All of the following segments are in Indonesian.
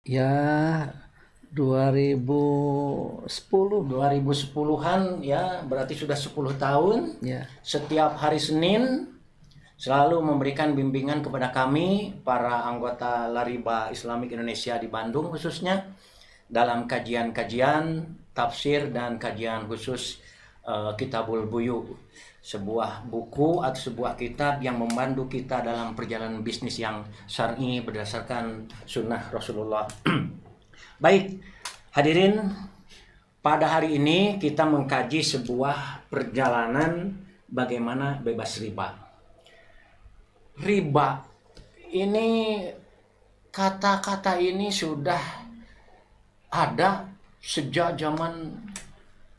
Ya, 2010. 2010-an ya, berarti sudah 10 tahun. Ya. Setiap hari Senin selalu memberikan bimbingan kepada kami para anggota Lariba Islamic Indonesia di Bandung khususnya dalam kajian-kajian tafsir dan kajian khusus Kitabul Buyu, sebuah buku atau sebuah kitab yang membantu kita dalam perjalanan bisnis yang syar'i berdasarkan sunnah Rasulullah. Baik, hadirin, pada hari ini kita mengkaji sebuah perjalanan bagaimana bebas riba. Riba ini, kata-kata ini sudah ada sejak zaman,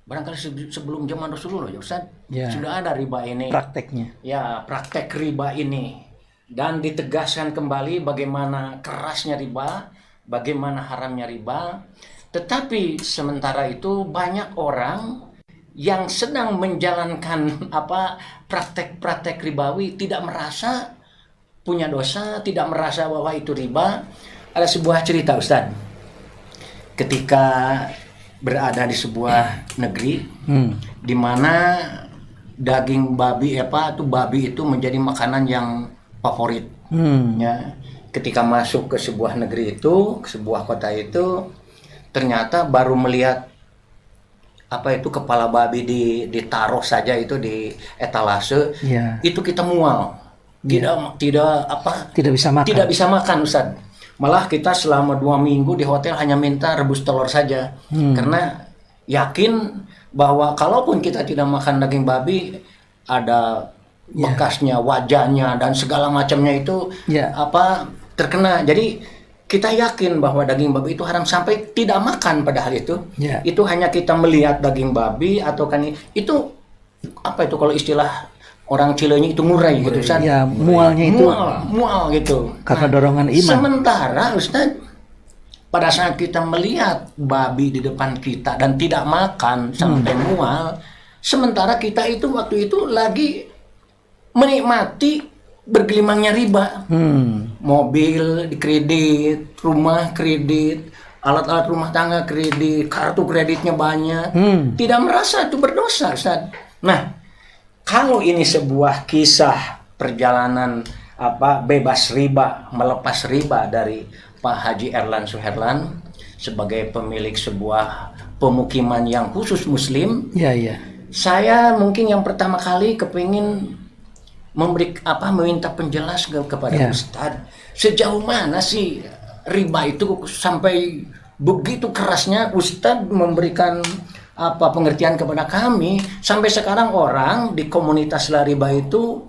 barangkali sebelum zaman Rasulullah ya Ustaz. Ya. Sudah ada riba ini. Prakteknya. Ya, praktek riba ini. Dan ditegaskan kembali bagaimana kerasnya riba, bagaimana haramnya riba. Tetapi sementara itu banyak orang yang sedang menjalankan praktek-praktek ribawi tidak merasa punya dosa, tidak merasa bahwa itu riba. Ada sebuah cerita Ustaz. Ketika berada di sebuah negeri di mana daging babi babi itu menjadi makanan yang favorit. Ya. Ketika masuk ke sebuah negeri itu, ke sebuah kota itu, ternyata baru melihat kepala babi ditaruh saja itu di etalase, Ya. itu kita mual. Tidak bisa makan. Tidak bisa makan Ustaz. Malah kita selama 2 minggu di hotel hanya minta rebus telur saja. Karena yakin bahwa kalaupun kita tidak makan daging babi, ada bekasnya, wajahnya dan segala macamnya itu terkena. Jadi kita yakin bahwa daging babi itu haram sampai tidak makan pada hari itu. Itu hanya kita melihat daging babi atau kan itu kalau istilah orang Cilenya itu murai gitu Ustaz. Ya, mualnya itu mual gitu. Karena dorongan iman. Sementara Ustaz, pada saat kita melihat babi di depan kita dan tidak makan sampai mual, sementara kita itu waktu itu lagi menikmati bergelimangnya riba. Mobil dikredit, rumah kredit, alat-alat rumah tangga kredit, kartu kreditnya banyak. Tidak merasa itu berdosa Ustaz. Nah, kalau ini sebuah kisah perjalanan bebas riba, melepas riba dari Pak Haji Erlan Suherlan sebagai pemilik sebuah pemukiman yang khusus Muslim. Saya mungkin yang pertama kali kepingin meminta penjelasan kepada Ustadz, sejauh mana sih riba itu sampai begitu kerasnya Ustadz memberikan pengertian kepada kami, sampai sekarang orang di komunitas Lariba itu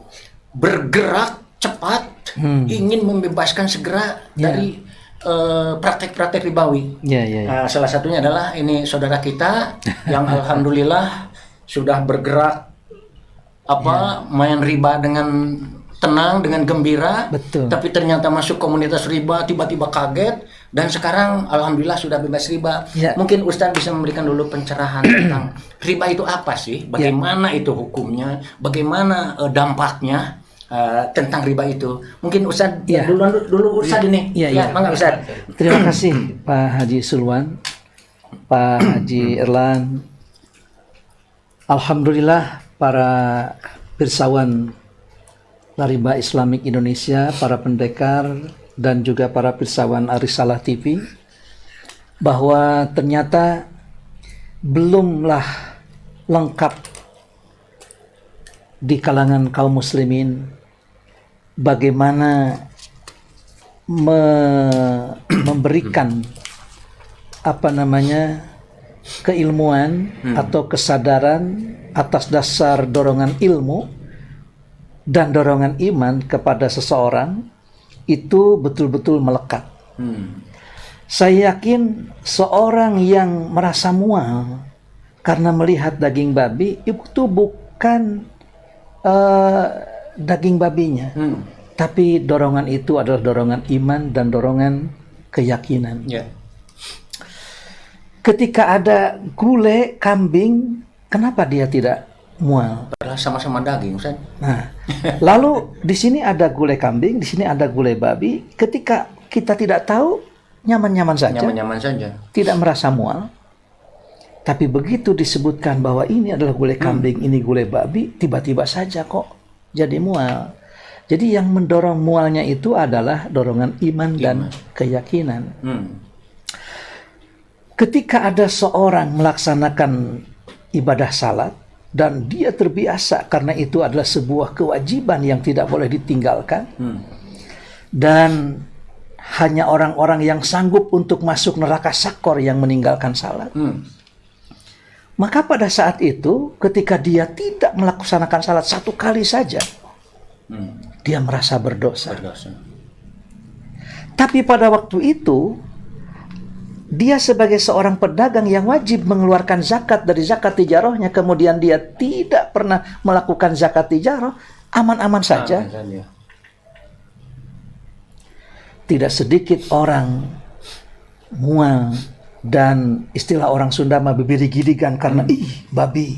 bergerak cepat ingin membebaskan segera dari praktek-praktek ribawi. Salah satunya adalah ini saudara kita yang alhamdulillah sudah bergerak main riba dengan tenang, dengan gembira. Betul. Tapi ternyata masuk komunitas riba tiba-tiba kaget dan sekarang alhamdulillah sudah bebas riba. Mungkin Ustaz bisa memberikan dulu pencerahan tentang riba itu apa sih, bagaimana itu hukumnya, bagaimana dampaknya tentang riba itu. Mungkin Ustaz dulu Ustaz ini. Mangga Ustaz. Terima kasih Pak Haji Sulwan, Pak Haji Erlan. Alhamdulillah para pirsawan Lariba Islamic Indonesia, para pendekar dan juga para pirsawan Arisalah TV, bahwa ternyata belumlah lengkap di kalangan kaum muslimin bagaimana memberikan keilmuan atau kesadaran atas dasar dorongan ilmu dan dorongan iman kepada seseorang itu betul-betul melekat. Saya yakin seorang yang merasa mual karena melihat daging babi itu bukan daging babinya, tapi dorongan itu adalah dorongan iman dan dorongan keyakinan. Ketika ada gulai kambing, kenapa dia tidak mual? Padahal sama-sama daging, Ustaz. Nah, lalu di sini ada gulai kambing, di sini ada gulai babi. Ketika kita tidak tahu, nyaman-nyaman saja, Nyaman-nyaman saja. tidak merasa mual. Tapi begitu disebutkan bahwa ini adalah gulai kambing, ini gulai babi, tiba-tiba saja kok jadi mual. Jadi yang mendorong mualnya itu adalah dorongan iman dan keyakinan. Ketika ada seorang melaksanakan ibadah salat dan dia terbiasa karena itu adalah sebuah kewajiban yang tidak boleh ditinggalkan, dan hanya orang-orang yang sanggup untuk masuk neraka sakor yang meninggalkan salat, maka pada saat itu ketika dia tidak melaksanakan salat satu kali saja, dia merasa berdosa. Tapi pada waktu itu dia sebagai seorang pedagang yang wajib mengeluarkan zakat dari zakat tijarahnya, kemudian dia tidak pernah melakukan zakat tijarah, aman-aman saja. Tidak sedikit orang mual dan istilah orang Sunda mah bibiri-gidigan karena babi.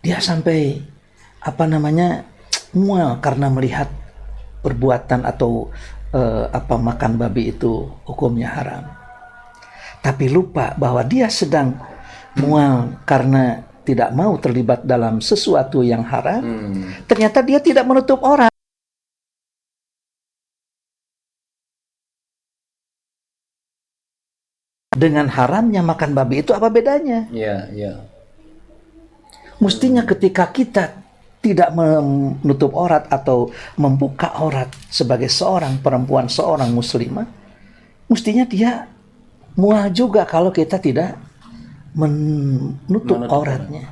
Dia sampai mual karena melihat perbuatan atau makan babi itu hukumnya haram. Tapi lupa bahwa dia sedang mual karena tidak mau terlibat dalam sesuatu yang haram. Ternyata dia tidak menutup aurat. Dengan haramnya makan babi itu apa bedanya? Mestinya ketika kita tidak menutup aurat atau membuka aurat sebagai seorang perempuan, seorang muslimah, mestinya dia mual juga kalau kita tidak menutup auratnya.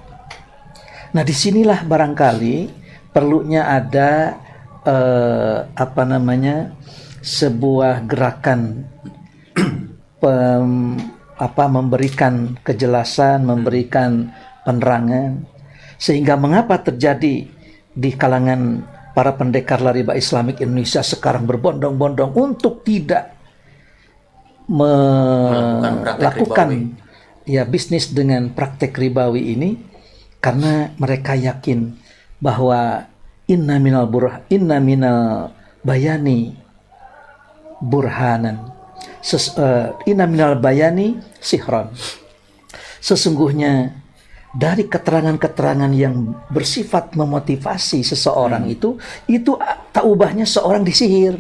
Nah, disinilah barangkali perlunya ada sebuah gerakan memberikan kejelasan, memberikan penerangan, sehingga mengapa terjadi di kalangan para pendekar riba Islamik Indonesia sekarang berbondong-bondong untuk tidak melakukan bisnis dengan praktek ribawi ini, karena mereka yakin bahwa inna minal bayani burhanan, inna minal bayani sihron. Sesungguhnya dari keterangan-keterangan yang bersifat memotivasi seseorang itu tak ubahnya seorang disihir.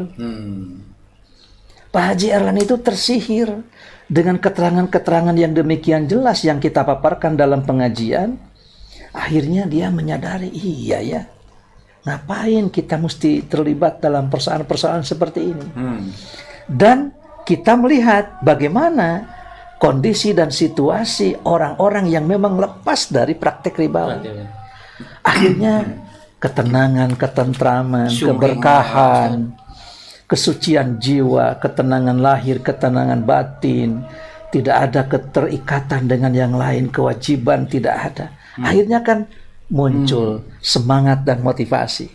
Pak Haji Erlan itu tersihir dengan keterangan-keterangan yang demikian jelas yang kita paparkan dalam pengajian. Akhirnya dia menyadari, iya ya, ngapain kita mesti terlibat dalam persoalan-persoalan seperti ini. Dan kita melihat bagaimana kondisi dan situasi orang-orang yang memang lepas dari praktek ribawi. Akhirnya ketenangan, ketentraman, keberkahan, kesucian jiwa, ketenangan lahir, ketenangan batin, tidak ada keterikatan dengan yang lain, kewajiban tidak ada. Akhirnya kan muncul semangat dan motivasi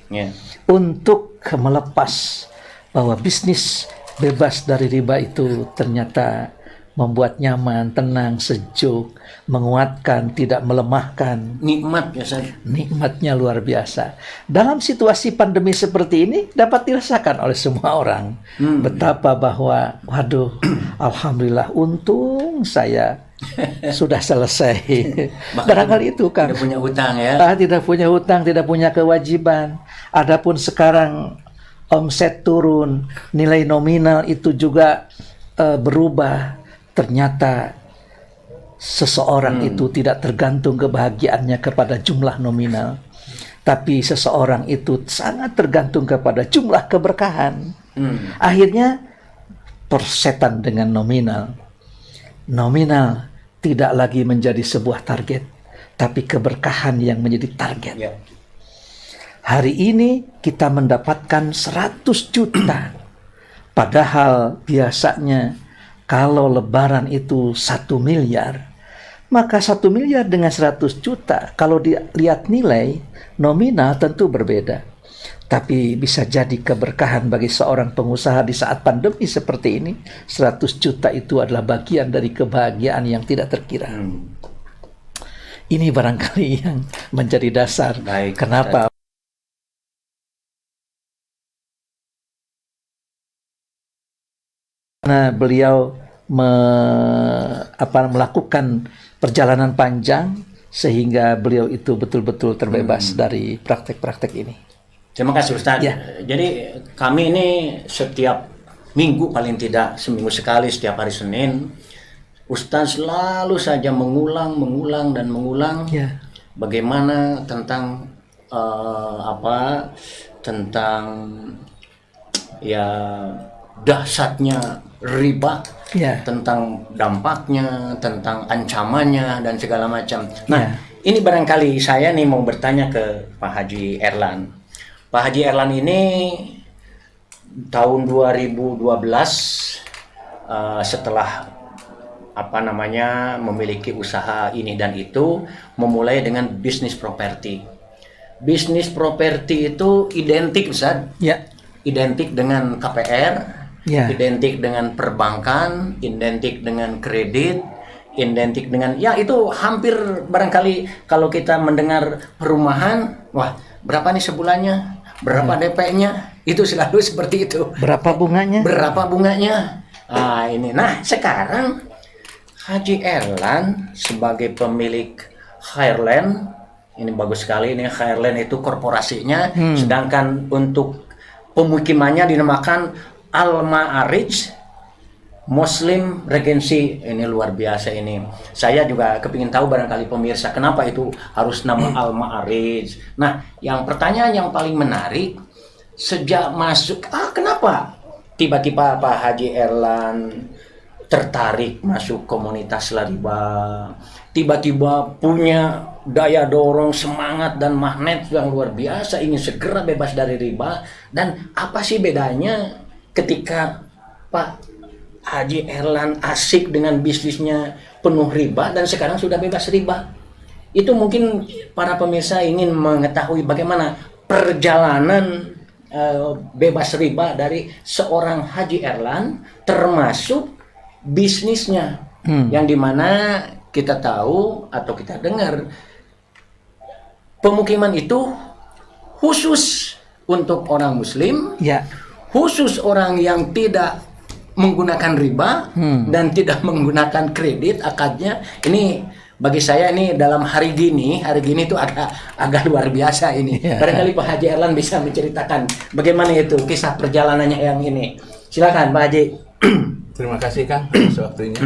untuk melepas bahwa bisnis bebas dari riba itu ternyata membuat nyaman, tenang, sejuk, menguatkan, tidak melemahkan. Nikmat ya, Ustaz. Nikmatnya luar biasa. Dalam situasi pandemi seperti ini dapat dirasakan oleh semua orang. Betapa bahwa, waduh, alhamdulillah, untung saya sudah selesai. Barangkali itu kan. Tidak punya hutang ya. Tidak punya hutang, tidak punya kewajiban. Adapun sekarang omset turun, nilai nominal itu juga berubah. Ternyata seseorang itu tidak tergantung kebahagiaannya kepada jumlah nominal, tapi seseorang itu sangat tergantung kepada jumlah keberkahan. Akhirnya persetan dengan nominal. Nominal tidak lagi menjadi sebuah target, tapi keberkahan yang menjadi target. Hari ini kita mendapatkan 100 juta, padahal biasanya kalau lebaran itu 1 miliar, maka 1 miliar dengan 100 juta, kalau dilihat nilai nominal tentu berbeda. Tapi bisa jadi keberkahan bagi seorang pengusaha di saat pandemi seperti ini. 100 juta itu adalah bagian dari kebahagiaan yang tidak terkira. Ini barangkali yang menjadi dasar kenapa Nah, beliau melakukan perjalanan panjang sehingga beliau itu betul-betul terbebas dari praktek-praktek ini. Terima kasih Ustadz. Ya. Jadi kami ini setiap minggu, paling tidak seminggu sekali, setiap hari Senin, Ustadz selalu saja mengulang dan mengulang Ya. bagaimana tentang tentang ya dahsyatnya riba, Ya. tentang dampaknya, tentang ancamannya dan segala macam. Nah, Ya. ini barangkali saya nih mau bertanya ke Pak Haji Erlan. Pak Haji Erlan ini tahun 2012 setelah memiliki usaha ini dan itu, memulai dengan bisnis properti. Bisnis properti itu identik, Ustaz, Ya. identik dengan KPR, Ya. identik dengan perbankan, identik dengan kredit, identik dengan itu hampir barangkali kalau kita mendengar perumahan, wah berapa nih sebulannya, berapa DP-nya, itu selalu seperti itu. Berapa bunganya? Berapa bunganya? Nah sekarang Haji Erlan sebagai pemilik Khairland, ini bagus sekali, ini Khairland itu korporasinya, sedangkan untuk pemukimannya dinamakan Al-Ma'arij Muslim Regency. Ini luar biasa ini. Saya juga kepingin tahu barangkali pemirsa kenapa itu harus nama Al-Ma'arij. Nah, yang pertanyaan yang paling menarik, sejak masuk, kenapa tiba-tiba Pak Haji Erlan tertarik masuk komunitas Lariba, tiba-tiba punya daya dorong, semangat dan magnet yang luar biasa, ingin segera bebas dari riba. Dan apa sih bedanya ketika Pak Haji Erlan asik dengan bisnisnya penuh riba dan sekarang sudah bebas riba? Itu mungkin para pemirsa ingin mengetahui bagaimana perjalanan bebas riba dari seorang Haji Erlan, termasuk bisnisnya, yang dimana kita tahu atau kita dengar pemukiman itu khusus untuk orang Muslim, Ya. khusus orang yang tidak menggunakan riba dan tidak menggunakan kredit akadnya. Ini bagi saya ini dalam hari gini itu agak luar biasa ini. Ya. Barangkali Pak Haji Erlan bisa menceritakan bagaimana itu kisah perjalanannya yang ini. Silakan Pak Haji. Terima kasih Kang atas waktunya.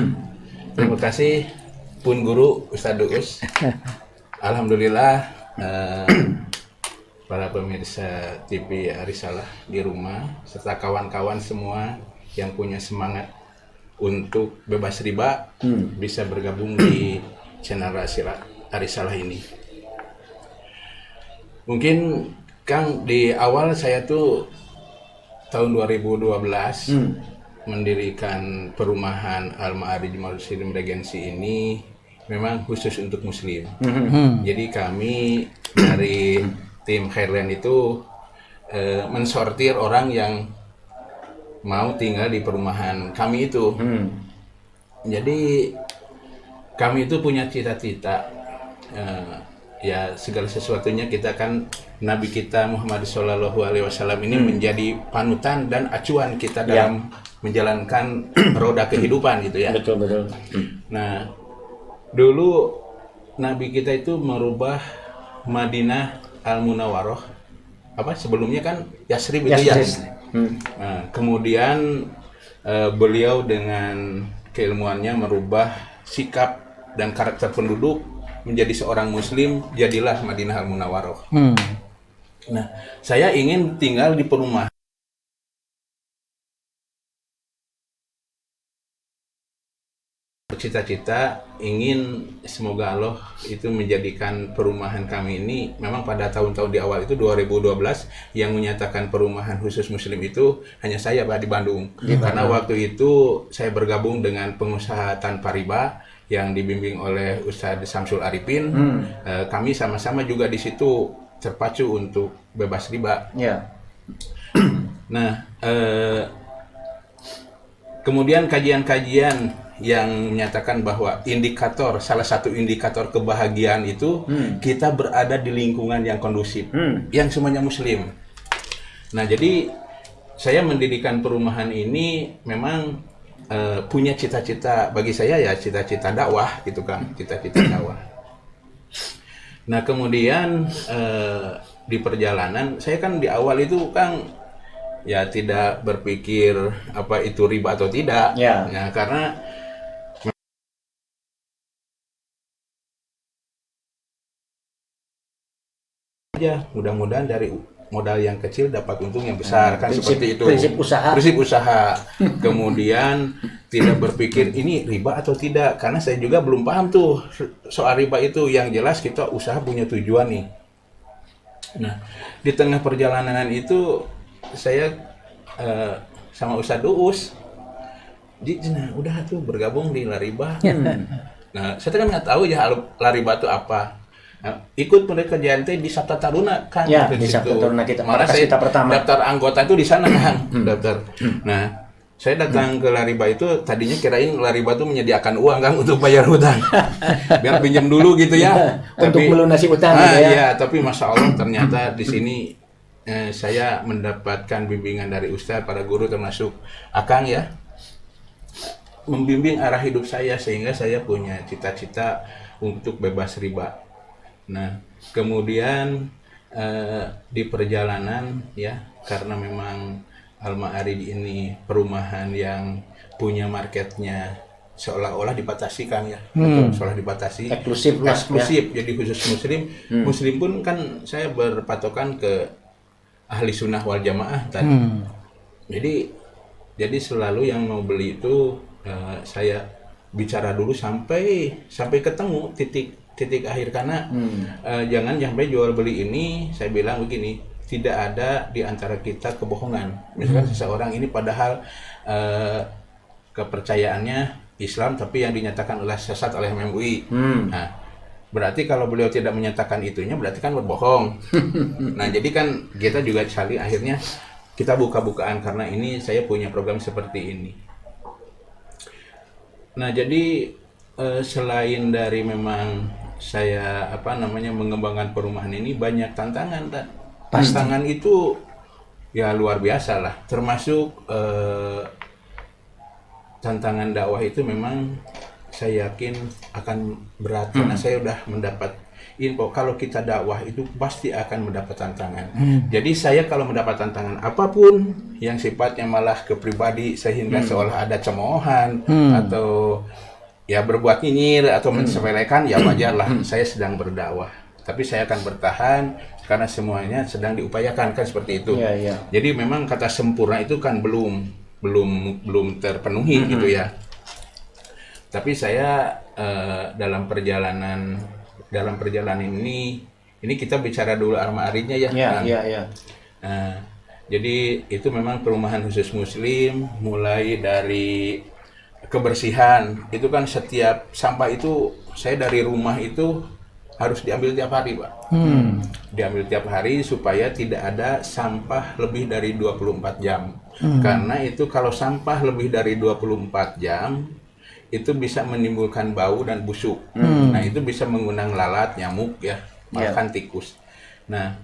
Terima kasih Pun Guru Ustadz Uus. Alhamdulillah para pemirsa TV Arisalah di rumah serta kawan-kawan semua yang punya semangat untuk bebas riba bisa bergabung di channel Arisalah ini. Mungkin Kang, di awal saya tuh tahun 2012 mendirikan perumahan Al-Ma'arij Muslim Regency ini memang khusus untuk Muslim. Jadi kami dari tim Khairland itu mensortir orang yang mau tinggal di perumahan kami itu. Jadi kami itu punya cita-cita, ya segala sesuatunya kita kan Nabi kita Muhammad SAW ini menjadi panutan dan acuan kita dalam menjalankan roda kehidupan gitu ya. Betul. Nah, dulu Nabi kita itu merubah Madinah Al-Munawwaroh, sebelumnya kan Yasrib itu ya. Nah, kemudian beliau dengan keilmuannya merubah sikap dan karakter penduduk menjadi seorang Muslim, jadilah Madinah Al-Munawwaroh. Nah, saya ingin tinggal di perumahan. Bercita-cita ingin semoga Allah itu menjadikan perumahan kami ini, memang pada tahun-tahun di awal itu 2012 yang menyatakan perumahan khusus Muslim itu hanya saya Pak di Bandung. Karena waktu itu saya bergabung dengan pengusaha tanpa riba yang dibimbing oleh Ustadz Samsul Arifin. Kami sama-sama juga di situ terpacu untuk bebas riba. Nah, kemudian kajian-kajian yang menyatakan bahwa salah satu indikator kebahagiaan itu kita berada di lingkungan yang kondusif, yang semuanya Muslim. Nah, jadi saya mendirikan perumahan ini memang punya cita-cita, bagi saya ya cita-cita dakwah gitu kan, cita-cita dakwah. Nah kemudian di perjalanan saya kan di awal itu kan ya tidak berpikir apa itu riba atau tidak, Ya. nah karena aja mudah-mudahan dari modal yang kecil dapat untung yang besar, kan seperti itu prinsip usaha. Kemudian tidak berpikir ini riba atau tidak, karena saya juga belum paham tuh soal riba itu. Yang jelas kita usaha punya tujuan nih. Nah di tengah perjalanan itu saya sama Ustadz Uus, nah udah tuh bergabung di Lariba. Nah saya kan nggak tahu ya Lariba itu apa. Nah, ikut mereka JNT di Sabta Taruna kan, Ya, di Sabta Taruna kita, malah saya kita pertama daftar anggota itu di sana kan, daftar. Nah, saya datang ke Lariba itu tadinya kirain Lariba itu menyediakan uang kan untuk bayar hutang, biar pinjam dulu gitu ya, untuk melunasi utang gitu ya. Ya, tapi masya Allah ternyata di sini saya mendapatkan bimbingan dari Ustadz, para guru termasuk Akang ya, membimbing arah hidup saya sehingga saya punya cita-cita untuk bebas riba. Nah, kemudian di perjalanan ya, karena memang Al-Ma'arij ini perumahan yang punya marketnya seolah-olah dibatasi kan ya, seolah dibatasi, eksklusif, jadi khusus muslim. Muslim pun kan saya berpatokan ke ahli sunnah wal jamaah tadi. Jadi selalu yang mau beli itu saya bicara dulu sampai ketemu titik akhir, karena jangan sampai jual beli ini saya bilang begini, tidak ada di antara kita kebohongan. Misalkan seseorang ini padahal kepercayaannya Islam tapi yang dinyatakan oleh sesat oleh MUI. Nah, berarti kalau beliau tidak menyatakan itunya berarti kan berbohong. Nah, jadi kan kita juga cari akhirnya kita buka-bukaan karena ini saya punya program seperti ini. Nah, jadi selain dari memang saya mengembangkan perumahan ini, banyak tantangan, dan tantangan itu ya luar biasa lah, termasuk tantangan dakwah itu memang saya yakin akan berat, karena saya udah mendapat info kalau kita dakwah itu pasti akan mendapat tantangan. Jadi saya kalau mendapat tantangan apapun yang sifatnya malah ke pribadi sehingga seolah ada cemoohan atau ya berbuat nyinyir atau mensepelekan, ya wajar lah, saya sedang berdakwah. Tapi saya akan bertahan karena semuanya sedang diupayakan kan, seperti itu. Jadi memang kata sempurna itu kan belum terpenuhi gitu ya. Tapi saya dalam perjalanan ini kita bicara dulu Al-Ma'arijnya ya. Nah, jadi itu memang perumahan khusus muslim, mulai dari kebersihan. Itu kan setiap sampah itu saya dari rumah itu harus diambil tiap hari, Pak. Diambil tiap hari supaya tidak ada sampah lebih dari 24 jam. Karena itu kalau sampah lebih dari 24 jam itu bisa menimbulkan bau dan busuk. Nah, itu bisa mengundang lalat, nyamuk ya, bahkan tikus. Nah,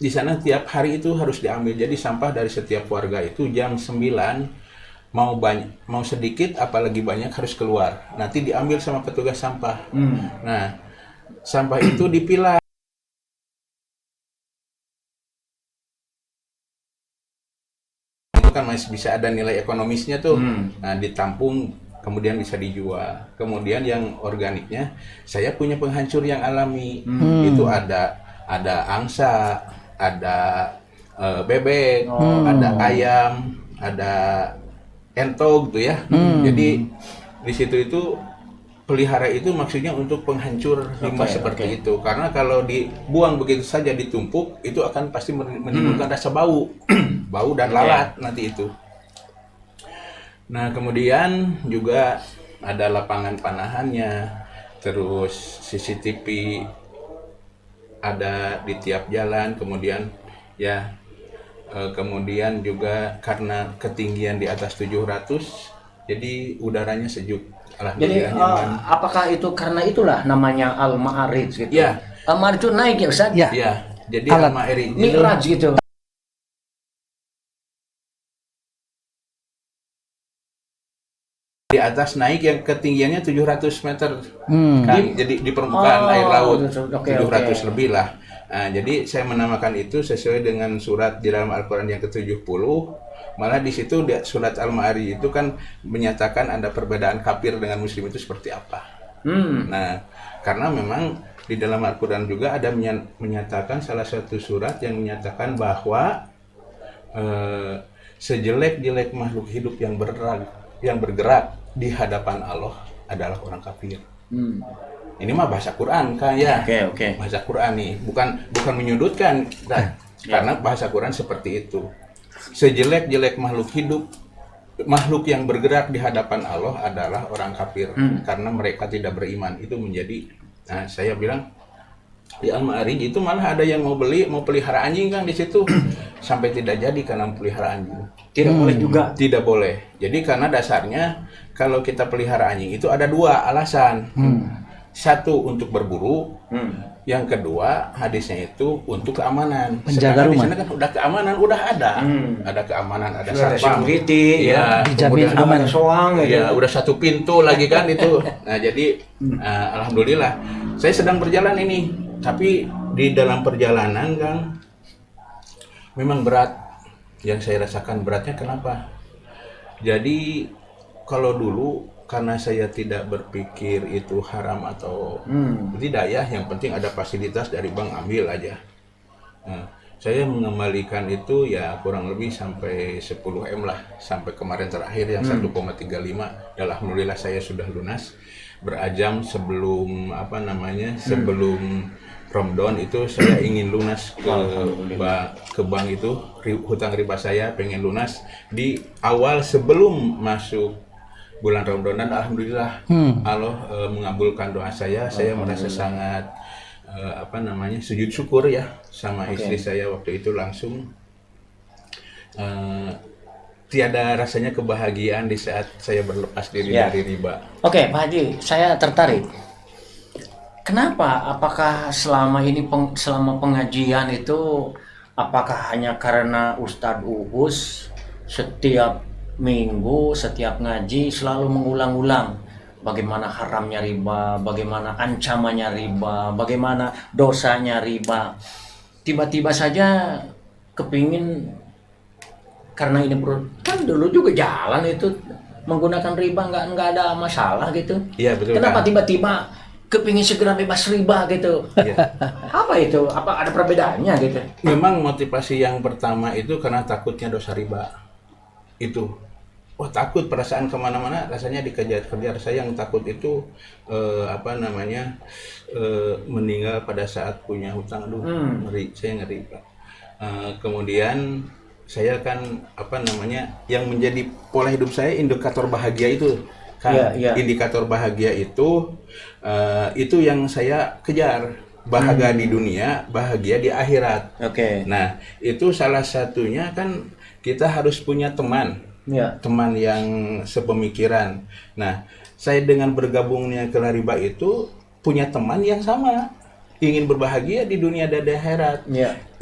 di sana tiap hari itu harus diambil. Jadi sampah dari setiap warga itu jam 9 mau sedikit apalagi banyak harus keluar. Nanti diambil sama petugas sampah. Nah, sampah itu dipilah. Kan masih bisa ada nilai ekonomisnya tuh. Nah, ditampung kemudian bisa dijual. Kemudian yang organiknya saya punya penghancur yang alami. Itu ada angsa, ada bebek, ada ayam, ada entog gitu ya. Jadi di situ itu pelihara itu maksudnya untuk penghancur limbah seperti itu. Karena kalau dibuang begitu saja ditumpuk, itu akan pasti menimbulkan rasa bau, bau dan lalat nanti itu. Nah, kemudian juga ada lapangan panahannya, terus CCTV ada di tiap jalan, kemudian ya kemudian juga karena ketinggian di atas 700, jadi udaranya sejuk. Jadi apakah itu karena itulah namanya Al-Ma'arij gitu? Ya. Al-Ma'arij itu naik ya Ustaz? Ya. Jadi Al-Ma'arij Mi'raj gitu. Di atas naik yang ketinggiannya 700 meter. Hmm. Kang. Jadi di permukaan air laut oke, 700 lebih lah. Nah, jadi saya menamakan itu sesuai dengan surat di dalam Al-Quran yang ke-70. Malah di situ surat Al-Ma'arij itu kan menyatakan ada perbedaan kafir dengan muslim itu seperti apa. Nah, karena memang di dalam Al-Quran juga ada menyatakan salah satu surat yang menyatakan bahwa sejelek-jelek makhluk hidup yang bergerak di hadapan Allah adalah orang kafir. Ini mah bahasa Quran kan ya. Oke. Bahasa Quran nih, bukan menyudutkan. Nah, karena bahasa Quran seperti itu. Sejelek-jelek makhluk hidup, makhluk yang bergerak di hadapan Allah adalah orang kafir karena mereka tidak beriman. Itu menjadi, nah saya bilang di Al-Ma'arij itu malah ada yang mau pelihara anjing kan di situ sampai tidak jadi karena pelihara anjing. Tidak boleh juga. Tidak boleh. Jadi karena dasarnya kalau kita pelihara anjing itu ada dua alasan. Satu untuk berburu, yang kedua hadisnya itu untuk keamanan. Menjaga Sedangkan rumah. di sana kan udah keamanan udah ada keamanan, ada Sudah ada satpam. security, Ya, dijamin kemudian aman. soang gitu. ya udah satu pintu lagi kan itu. Nah jadi alhamdulillah saya sedang berjalan ini, tapi di dalam perjalanan Kang memang berat. Yang saya rasakan beratnya kenapa? Jadi kalau dulu karena saya tidak berpikir itu haram atau tidak ya, yang penting ada fasilitas dari bank ambil aja. Nah, saya mengembalikan itu ya kurang lebih sampai 10 M lah, sampai kemarin terakhir yang 1,35. Dan alhamdulillah saya sudah lunas. Berajam sebelum sebelum Ramadan itu saya ingin lunas ke bank itu, hutang riba saya pengen lunas di awal sebelum masuk bulan Ramadan, dan alhamdulillah Allah mengabulkan doa saya. Saya merasa sangat sujud syukur ya sama istri saya waktu itu langsung tiada rasanya kebahagiaan di saat saya berlepas diri dari riba. Oke, Pak Haji, saya tertarik. Kenapa? Apakah selama ini selama pengajian itu apakah hanya karena Ustadz Uus setiap minggu, setiap ngaji selalu mengulang-ulang bagaimana haramnya riba, bagaimana ancamannya riba, bagaimana dosanya riba. Tiba-tiba saja kepingin, karena ini kan dulu juga jalan itu menggunakan riba nggak ada masalah gitu. Iya betul. Kenapa Kang. tiba-tiba kepingin segera bebas riba gitu? Iya. Apa itu? Apa ada perbedaannya gitu? Memang motivasi yang pertama itu karena takutnya dosa riba. Itu takut, perasaan kemana-mana rasanya dikejar-kejar. Saya yang takut itu meninggal pada saat punya hutang. Aduh, ngeri, saya ngeri Pak. Kemudian saya kan yang menjadi pola hidup saya indikator bahagia itu kan. Indikator bahagia itu yang saya kejar, bahagia di dunia, bahagia di akhirat. Oke. Nah, itu salah satunya kan kita harus punya teman yang sepemikiran. Nah, saya dengan bergabungnya ke Lariba itu punya teman yang sama, ingin berbahagia di dunia dan di akhirat.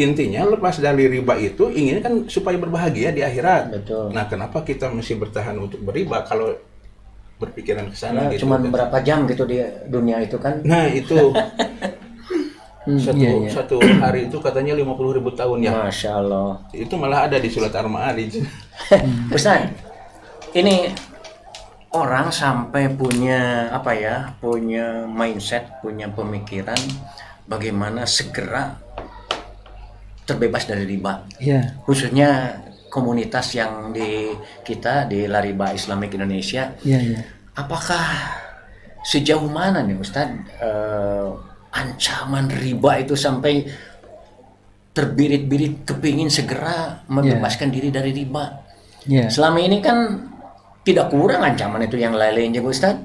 Intinya lepas dari riba itu ingin kan supaya berbahagia di akhirat. Betul. Nah, kenapa kita mesti bertahan untuk beriba kalau berpikiran ke sana gitu? Cuman berapa jam gitu di dunia itu kan? Nah, itu satu hari itu katanya 50.000 tahun ya. Masya Allah. Itu malah ada di surat Al-Ma'arij. Ustaz, ini orang sampai punya punya mindset, punya pemikiran bagaimana segera terbebas dari riba. Khususnya komunitas yang kita di Lariba Islamic Indonesia. Apakah sejauh mana nih Ustaz ancaman riba itu sampai terbirit-birit kepingin segera membebaskan diri dari riba? Selama ini kan tidak kurang ancaman itu yang lain-lain juga Ustaz.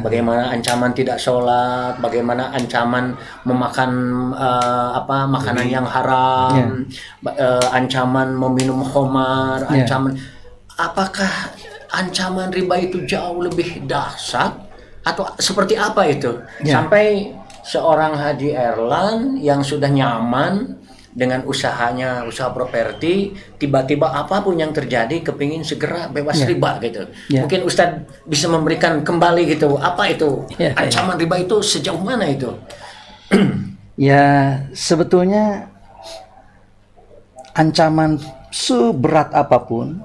Bagaimana ancaman tidak sholat, bagaimana ancaman memakan makanan yang haram, ancaman meminum khamar, ancaman. Apakah ancaman riba itu jauh lebih dahsyat atau seperti apa itu? Sampai seorang Haji Erlan yang sudah nyaman dengan usahanya, usaha properti, tiba-tiba apapun yang terjadi kepingin segera bebas riba gitu. Mungkin Ustadz bisa memberikan kembali gitu, apa itu ancaman riba itu sejauh mana itu? Ya, sebetulnya ancaman seberat apapun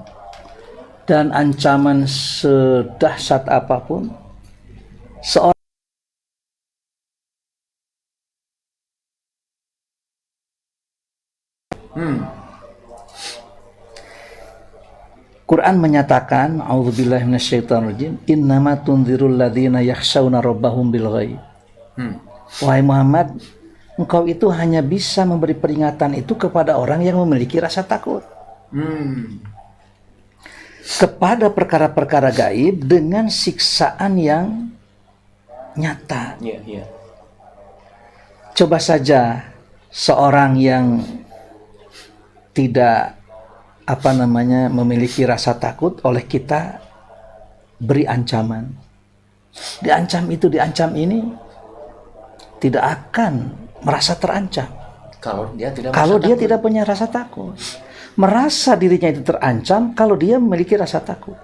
dan ancaman sedahsyat apapun, seorang Quran menyatakan, a'udzubillahi minasyaitonirrajim, innama tunzirul ladzina yakhshawna rabbahum bil ghaib. Wahai Muhammad, engkau itu hanya bisa memberi peringatan itu kepada orang yang memiliki rasa takut. Kepada perkara-perkara gaib dengan siksaan yang nyata. Coba saja seorang yang tidak memiliki rasa takut oleh kita beri ancaman. Diancam ini tidak akan merasa terancam. Kalau dia tidak punya rasa takut. Merasa dirinya itu terancam kalau dia memiliki rasa takut.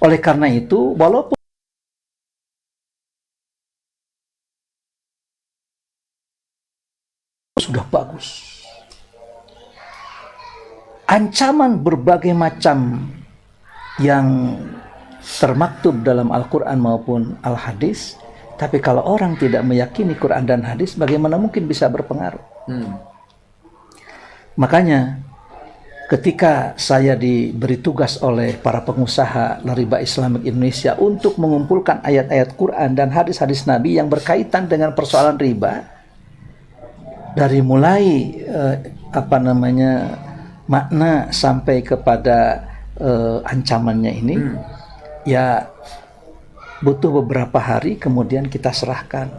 Oleh karena itu, walaupun sudah bagus, ancaman berbagai macam yang termaktub dalam Al-Quran maupun Al-Hadis, tapi kalau orang tidak meyakini Quran dan Hadis, bagaimana mungkin bisa berpengaruh? Makanya ketika saya diberi tugas oleh para pengusaha Lariba Islamic Indonesia untuk mengumpulkan ayat-ayat Quran dan hadis-hadis Nabi yang berkaitan dengan persoalan riba, dari mulai makna sampai kepada ancamannya ini, ya butuh beberapa hari kemudian kita serahkan.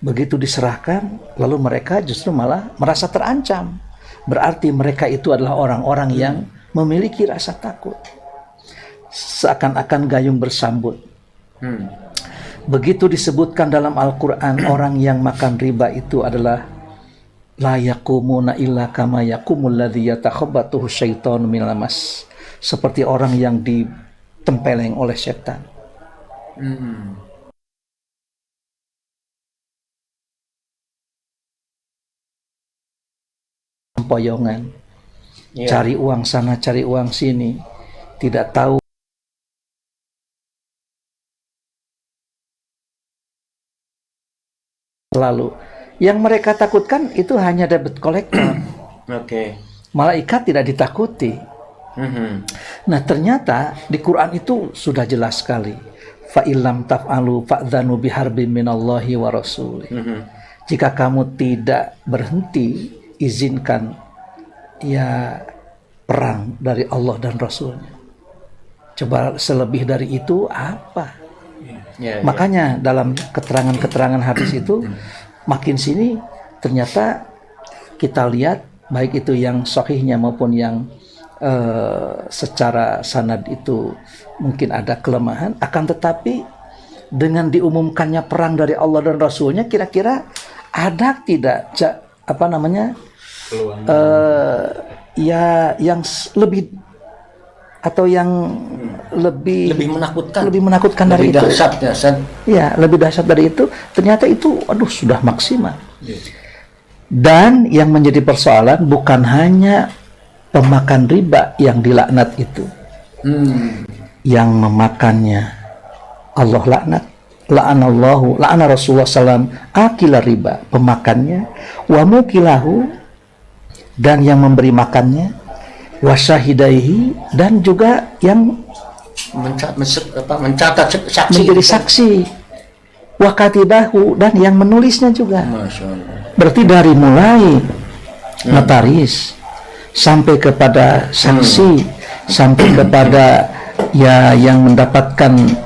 Begitu diserahkan, lalu mereka justru malah merasa terancam. Berarti mereka itu adalah orang-orang yang memiliki rasa takut, seakan-akan gayung bersambut. Begitu disebutkan dalam Al-Quran, orang yang makan riba itu adalah la yaqumuna illa kama yaqumul ladzi yatakhabbathu syaitanu minal mas, seperti orang yang ditempeleng oleh setan. Poyongan, cari uang sana, cari uang sini, tidak tahu lalu. Yang mereka takutkan itu hanya debit collector. Malaikat tidak ditakuti. Nah, ternyata di Quran itu sudah jelas sekali. Fa illam taf'alu fa'dzanu biharbin minallahi wa rasulih. Jika kamu tidak berhenti, izinkan ya perang dari Allah dan Rasulnya. Coba selebih dari itu apa? Makanya dalam keterangan-keterangan hadis itu makin sini ternyata kita lihat baik itu yang sahihnya maupun yang secara sanad itu mungkin ada kelemahan, akan tetapi dengan diumumkannya perang dari Allah dan Rasulnya, kira-kira ada tidak yang lebih atau yang lebih menakutkan dari itu. Ya, lebih dahsyat dari itu. Ternyata itu sudah maksimal. Dan yang menjadi persoalan bukan hanya pemakan riba yang dilaknat itu. Yang memakannya Allah laknat. La'ana Rasulullah SAW akila riba, pemakannya, wa mukilahu, dan yang memberi makannya, wa syahidaihi, dan juga yang mencatat saksi, menjadi saksi, wa katibahu, dan yang menulisnya juga. Berarti dari mulai notaris sampai kepada saksi, sampai kepada yang mendapatkan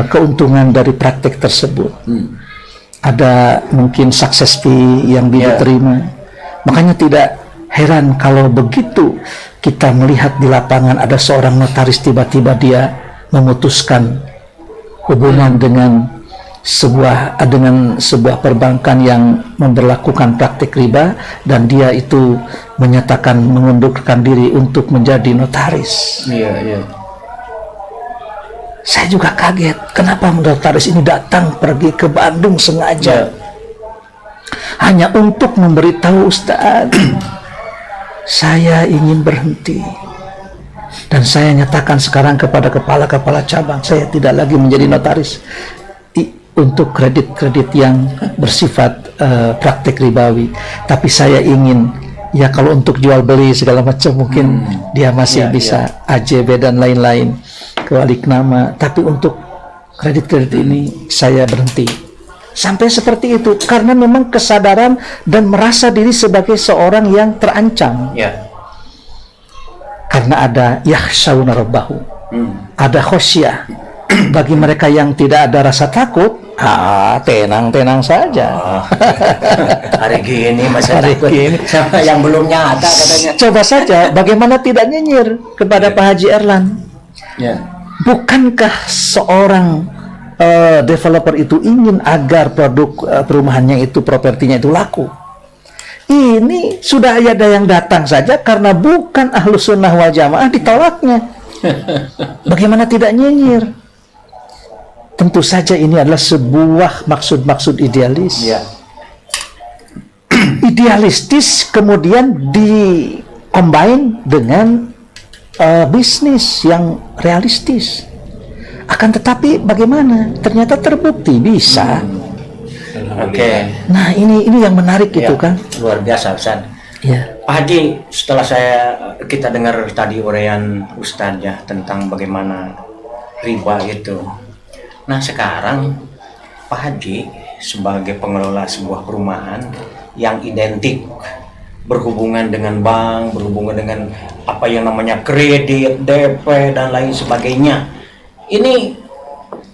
keuntungan dari praktek tersebut. Ada mungkin sukses fee yang diterima. Makanya tidak heran kalau begitu kita melihat di lapangan ada seorang notaris tiba-tiba dia memutuskan hubungan dengan dengan sebuah perbankan yang memberlakukan praktik riba dan dia itu menyatakan mengundurkan diri untuk menjadi notaris. Iya, iya. Saya juga kaget, kenapa notaris ini datang pergi ke Bandung sengaja hanya untuk memberitahu Ustaz, saya ingin berhenti. Dan saya nyatakan sekarang kepada kepala-kepala cabang, saya tidak lagi menjadi notaris untuk kredit-kredit yang bersifat praktik ribawi. Tapi saya ingin, ya kalau untuk jual beli segala macam mungkin dia masih bisa AJB dan lain-lain, kebalik nama. Tapi untuk kredit-kredit ini saya berhenti. Sampai seperti itu karena memang kesadaran dan merasa diri sebagai seorang yang terancam. Ya. Karena ada yakhshawna rabbahu, ada khosyah. Bagi mereka yang tidak ada rasa takut, tenang-tenang saja. Hari gini masih Hari takut gini. sama yang belum nyata katanya. Coba saja bagaimana tidak nyinyir kepada Pak Haji Erlan. Ya. Bukankah seorang developer itu ingin agar produk perumahannya itu, propertinya itu laku? Ini sudah ada yang datang saja karena bukan Ahlus Sunnah wal Jamaah ditolaknya. Bagaimana tidak nyinyir? Tentu saja ini adalah sebuah maksud-maksud idealis. Ya. Idealistis kemudian di-combine dengan bisnis yang realistis. Akan tetapi bagaimana? Ternyata terbukti bisa. Oke. Nah ini yang menarik Ya, itu kan. luar biasa Ustaz. Ya. Pak Haji, setelah kita dengar tadi uraian Ustaz ya tentang bagaimana riba itu. Nah sekarang Pak Haji sebagai pengelola sebuah perumahan yang identik berhubungan dengan bank, berhubungan dengan apa yang namanya kredit, DP dan lain sebagainya. Ini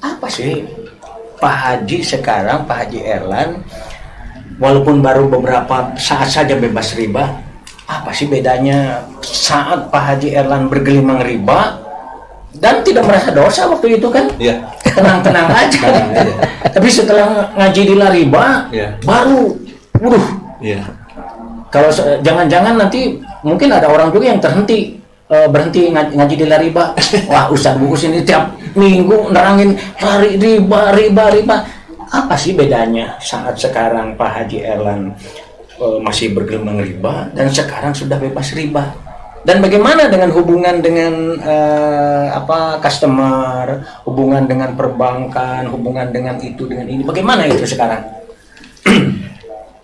apa sih Pak Haji sekarang, Pak Haji Erlan, walaupun baru beberapa saat saja bebas riba, apa sih bedanya saat Pak Haji Erlan bergelimang riba dan tidak merasa dosa waktu itu kan? Iya. Tenang-tenang aja. Tapi setelah ngaji di riba, Iya. baru, waduh. Iya. Kalau jangan-jangan nanti mungkin ada orang juga yang berhenti ngaji di riba. Wah, Ustaz Bukus ini tiap minggu nerangin riba. Apa sih bedanya saat sekarang Pak Haji Erlan masih bergelimang riba dan sekarang sudah bebas riba? Dan bagaimana dengan hubungan dengan customer, hubungan dengan perbankan, hubungan dengan itu dengan ini? Bagaimana itu sekarang?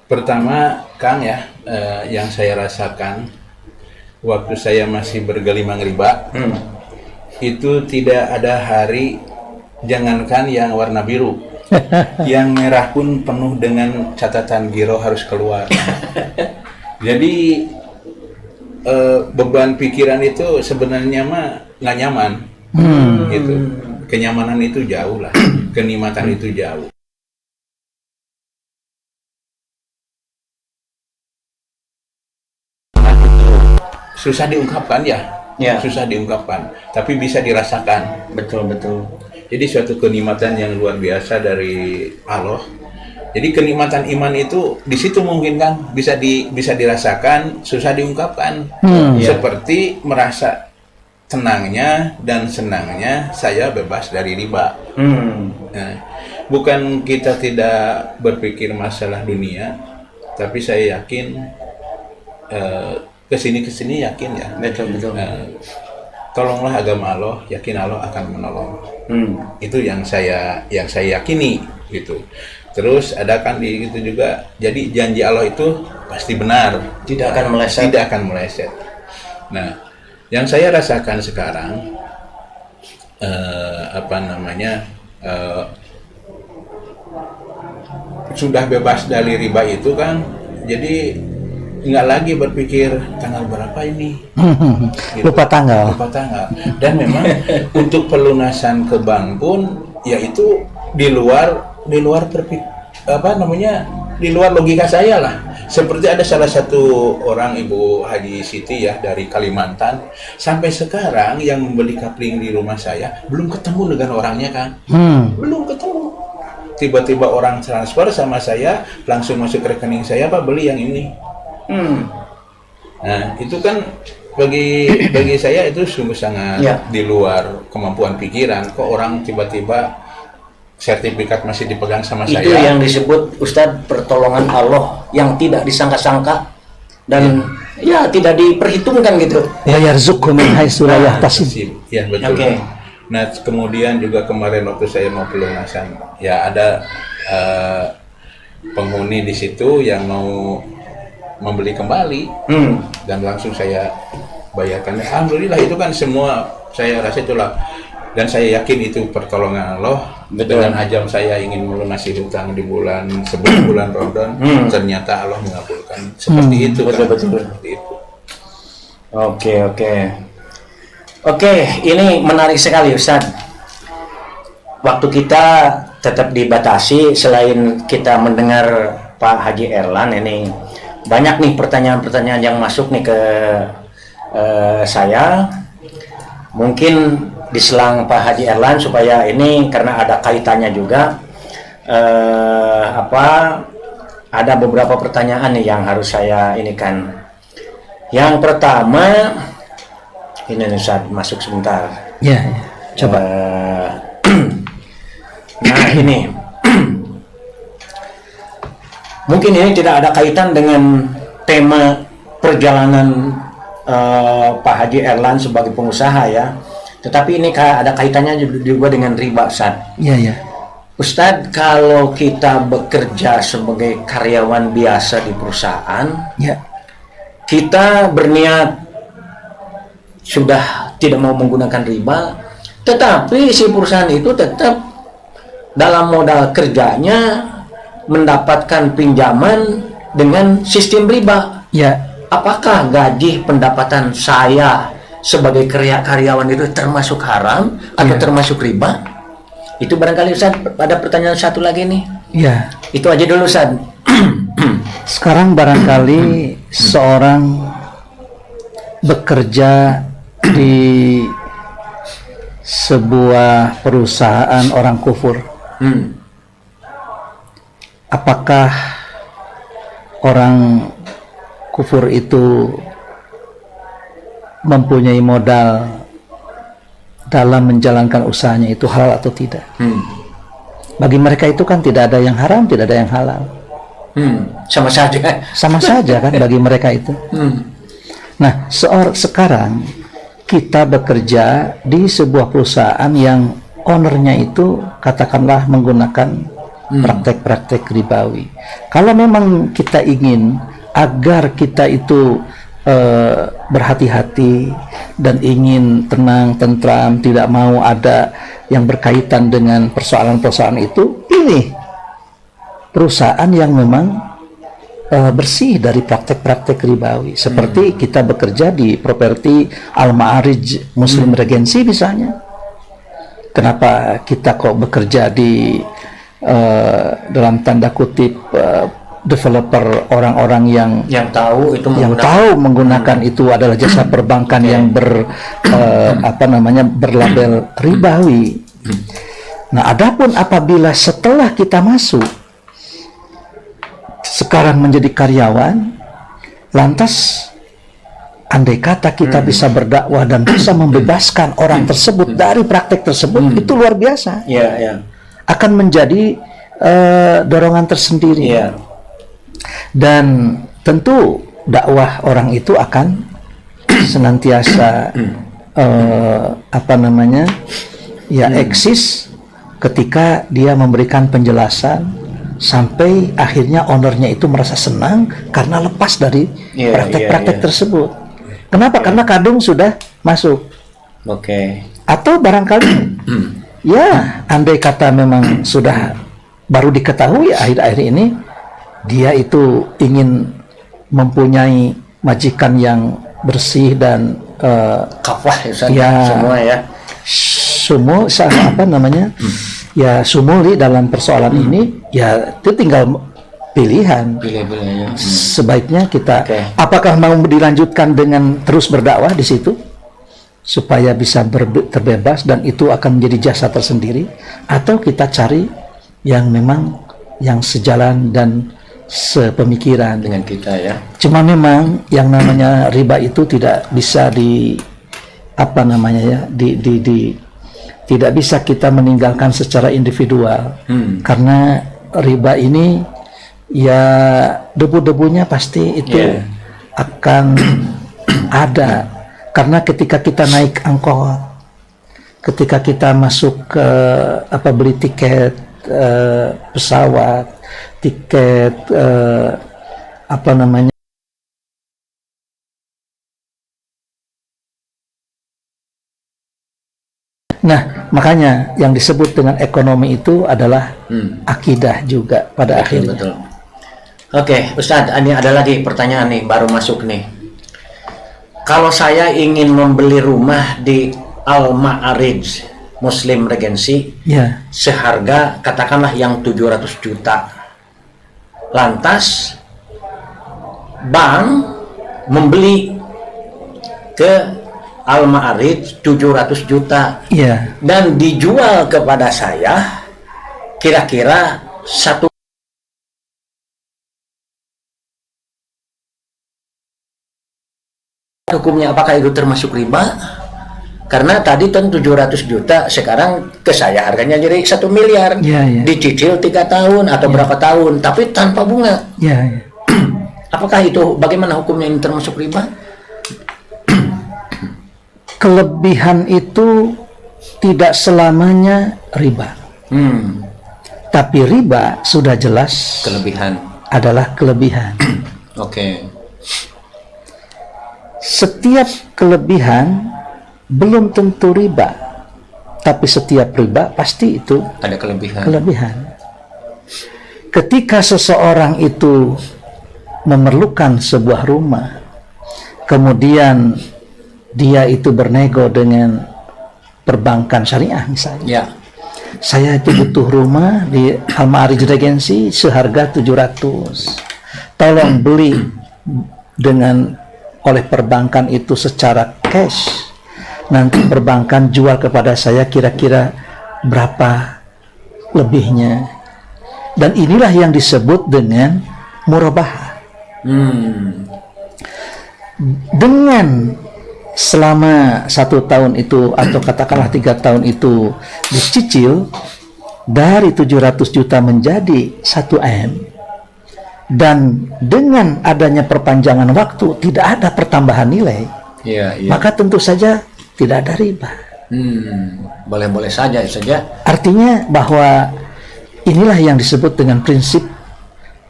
Pertama, Kang ya, yang saya rasakan waktu saya masih bergelimang riba, itu tidak ada hari, jangankan yang warna biru, yang merah pun penuh dengan catatan giro harus keluar. Jadi beban pikiran itu sebenarnya mah nggak nyaman, gitu. Kenyamanan itu jauh lah, kenikmatan itu jauh. Susah diungkapkan ya, susah diungkapkan, tapi bisa dirasakan. Betul. Jadi suatu kenikmatan yang luar biasa dari Allah. Jadi kenikmatan iman itu di situ mungkin kan bisa dirasakan, susah diungkapkan. Seperti merasa tenangnya dan senangnya saya bebas dari riba. Nah, bukan kita tidak berpikir masalah dunia, tapi saya yakin kesini yakin ya. Betul. Tolonglah agama Allah, yakin Allah akan menolong. Itu yang saya yakini gitu. Terus ada kan di itu juga, jadi janji Allah itu pasti benar, Tidak akan meleset. Tidak akan meleset. Nah, yang saya rasakan sekarang sudah bebas dari riba itu kan, jadi nggak lagi berpikir tanggal berapa ini. Lupa tanggal. Dan memang untuk pelunasan ke bank pun yaitu di luar di luar logika saya lah. Seperti ada salah satu orang, Ibu Haji Siti ya, dari Kalimantan, sampai sekarang yang membeli kapling di rumah saya belum ketemu dengan orangnya kan. Belum ketemu. tiba-tiba orang transfer sama saya langsung masuk ke rekening saya, Pak beli yang ini. Nah itu kan bagi saya itu sungguh sangat di luar kemampuan pikiran. Kok orang tiba-tiba sertifikat masih dipegang sama saya? Itu yang disebut Ustadz pertolongan Allah yang tidak disangka-sangka dan ya tidak diperhitungkan gitu. Ya yarzuqhu min haitsu la yahtasib. Ya betul. Oke. Nah kemudian juga kemarin waktu saya mau pelunasan, ya ada penghuni di situ yang mau membeli kembali dan langsung saya bayarkan. Alhamdulillah itu kan semua saya rasa itulah, dan saya yakin itu pertolongan Allah. Dengan ajam saya ingin melunasi hutang di sebelum bulan Ramadan, ternyata Allah mengabulkan seperti itu. Betul. Seperti itu. Oke, ini menarik sekali Ustaz. Waktu kita tetap dibatasi, selain kita mendengar Pak Haji Erlan, ini banyak nih pertanyaan-pertanyaan yang masuk nih ke saya. Mungkin diselang Pak Haji Erlan supaya ini karena ada kaitannya juga, ada beberapa pertanyaan nih yang harus saya ini kan. Yang pertama, ini Ustaz, masuk sebentar. Ya, coba. Nah ini, mungkin ini tidak ada kaitan dengan tema perjalanan Pak Haji Erlan sebagai pengusaha ya, tetapi ini ada kaitannya juga dengan riba, Ustaz. Iya. Ustadz, kalau kita bekerja sebagai karyawan biasa di perusahaan, kita berniat sudah tidak mau menggunakan riba, tetapi si perusahaan itu tetap dalam modal kerjanya mendapatkan pinjaman dengan sistem riba. Apakah gaji pendapatan saya sebagai karyawan itu termasuk haram atau termasuk riba? Itu barangkali Ustaz, ada pertanyaan satu lagi nih. Itu aja dulu Ustaz. Sekarang barangkali seorang bekerja di sebuah perusahaan orang kufur. Apakah orang kufur itu mempunyai modal dalam menjalankan usahanya itu halal atau tidak? Bagi mereka itu kan tidak ada yang haram, tidak ada yang halal. Sama saja kan bagi mereka itu. Nah, sekarang kita bekerja di sebuah perusahaan yang ownernya itu katakanlah menggunakan praktek-praktek ribawi. Kalau memang kita ingin agar kita itu berhati-hati dan ingin tenang, tentram, tidak mau ada yang berkaitan dengan persoalan-persoalan itu, pilih perusahaan yang memang bersih dari praktek-praktek ribawi. Seperti kita bekerja di properti Al-Ma'arij Muslim Regency misalnya. Kenapa kita kok bekerja di dalam tanda kutip developer, orang-orang yang tahu itu menggunakan itu adalah jasa perbankan yang berlabel ribawi. Nah, adapun apabila setelah kita masuk sekarang menjadi karyawan, lantas andai kata kita bisa berdakwah dan bisa membebaskan orang tersebut dari praktek tersebut, itu luar biasa. Akan menjadi dorongan tersendiri. Dan tentu dakwah orang itu akan senantiasa eksis ketika dia memberikan penjelasan sampai akhirnya ownernya itu merasa senang karena lepas dari praktek-praktek tersebut. Kenapa? Karena kadung sudah masuk. Atau barangkali andai kata memang sudah baru diketahui akhir-akhir ini dia itu ingin mempunyai majikan yang bersih dan kafah sumuli dalam persoalan ini, itu tinggal pilihan. Sebaiknya kita apakah mau dilanjutkan dengan terus berdakwah di situ supaya bisa terbebas dan itu akan menjadi jasa tersendiri, atau kita cari yang memang yang sejalan dan sepemikiran. Dengan kita ya. Cuma memang yang namanya riba itu tidak bisa tidak bisa kita meninggalkan secara individual. Karena riba ini ya debu-debunya pasti itu akan ada. Karena ketika kita naik angkot, ketika kita masuk ke beli tiket pesawat, tiket Nah, makanya yang disebut dengan ekonomi itu adalah akidah juga pada akhirnya. Betul. Oke, Ustadz, ini ada lagi pertanyaan nih, baru masuk nih. Kalau saya ingin membeli rumah di Al-Ma'arij Muslim Regency, seharga katakanlah yang 700 juta. Lantas bank membeli ke Al-Ma'arij 700 juta. Dan dijual kepada saya kira-kira satu. Hukumnya apakah itu termasuk riba? Karena tadi kan 700 juta, sekarang ke saya harganya jadi 1 miliar. Dicicil 3 tahun atau berapa tahun, tapi tanpa bunga. Apakah itu, bagaimana hukumnya ini termasuk riba? Kelebihan itu tidak selamanya riba. Tapi riba sudah jelas Kelebihan adalah kelebihan. Oke. Setiap kelebihan belum tentu riba, tapi setiap riba pasti itu Ada kelebihan. Ketika seseorang itu memerlukan sebuah rumah, kemudian dia itu bernego dengan perbankan syariah misalnya. Saya itu butuh rumah di Al-Ma'arij Regency seharga 700. Tolong beli oleh perbankan itu secara cash. Nanti perbankan jual kepada saya kira-kira berapa lebihnya. Dan inilah yang disebut dengan murabahah. Dengan selama 1 tahun itu atau katakanlah 3 tahun itu dicicil dari 700 juta menjadi 1 M, dan dengan adanya perpanjangan waktu tidak ada pertambahan nilai, maka tentu saja tidak ada riba. Boleh-boleh saja. Artinya bahwa inilah yang disebut dengan prinsip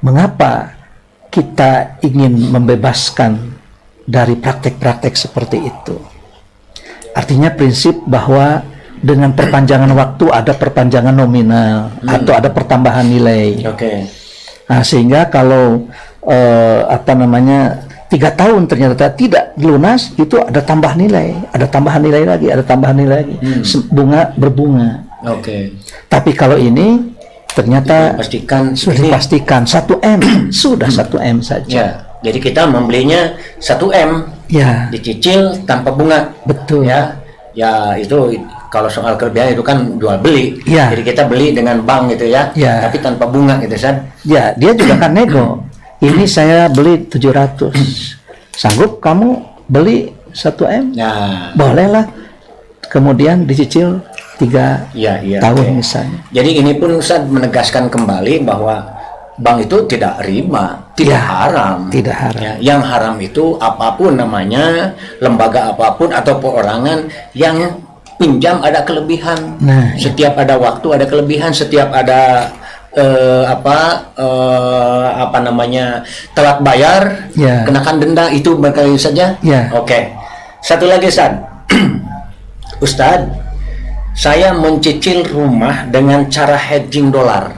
mengapa kita ingin membebaskan dari praktek-praktek seperti itu. Artinya prinsip bahwa dengan perpanjangan waktu ada perpanjangan nominal atau ada pertambahan nilai. Nah, sehingga kalau 3 tahun ternyata tidak lunas, itu ada tambahan nilai, ada tambahan nilai lagi, bunga berbunga. Tapi kalau ini ternyata sudah dipastikan 1 M, sudah 1 M saja. Jadi kita membelinya 1 M, dicicil tanpa bunga. Betul. Ya itu kalau soal kelebihan itu kan jual beli. Jadi kita beli dengan bank gitu tapi tanpa bunga gitu dia juga kan nego. Ini saya beli 700. Sanggup kamu beli 1 M? Bolehlah. Kemudian dicicil 3 tahun misalnya. Jadi ini pun Ustaz menegaskan kembali bahwa bank itu tidak riba, tidak haram. Yang haram itu apapun namanya, lembaga apapun atau perorangan yang pinjam ada kelebihan. Setiap ada waktu ada kelebihan, setiap ada telat bayar, kenakan denda, itu berkali saja. Satu lagi Ustaz. Ustaz, saya mencicil rumah dengan cara hedging dolar.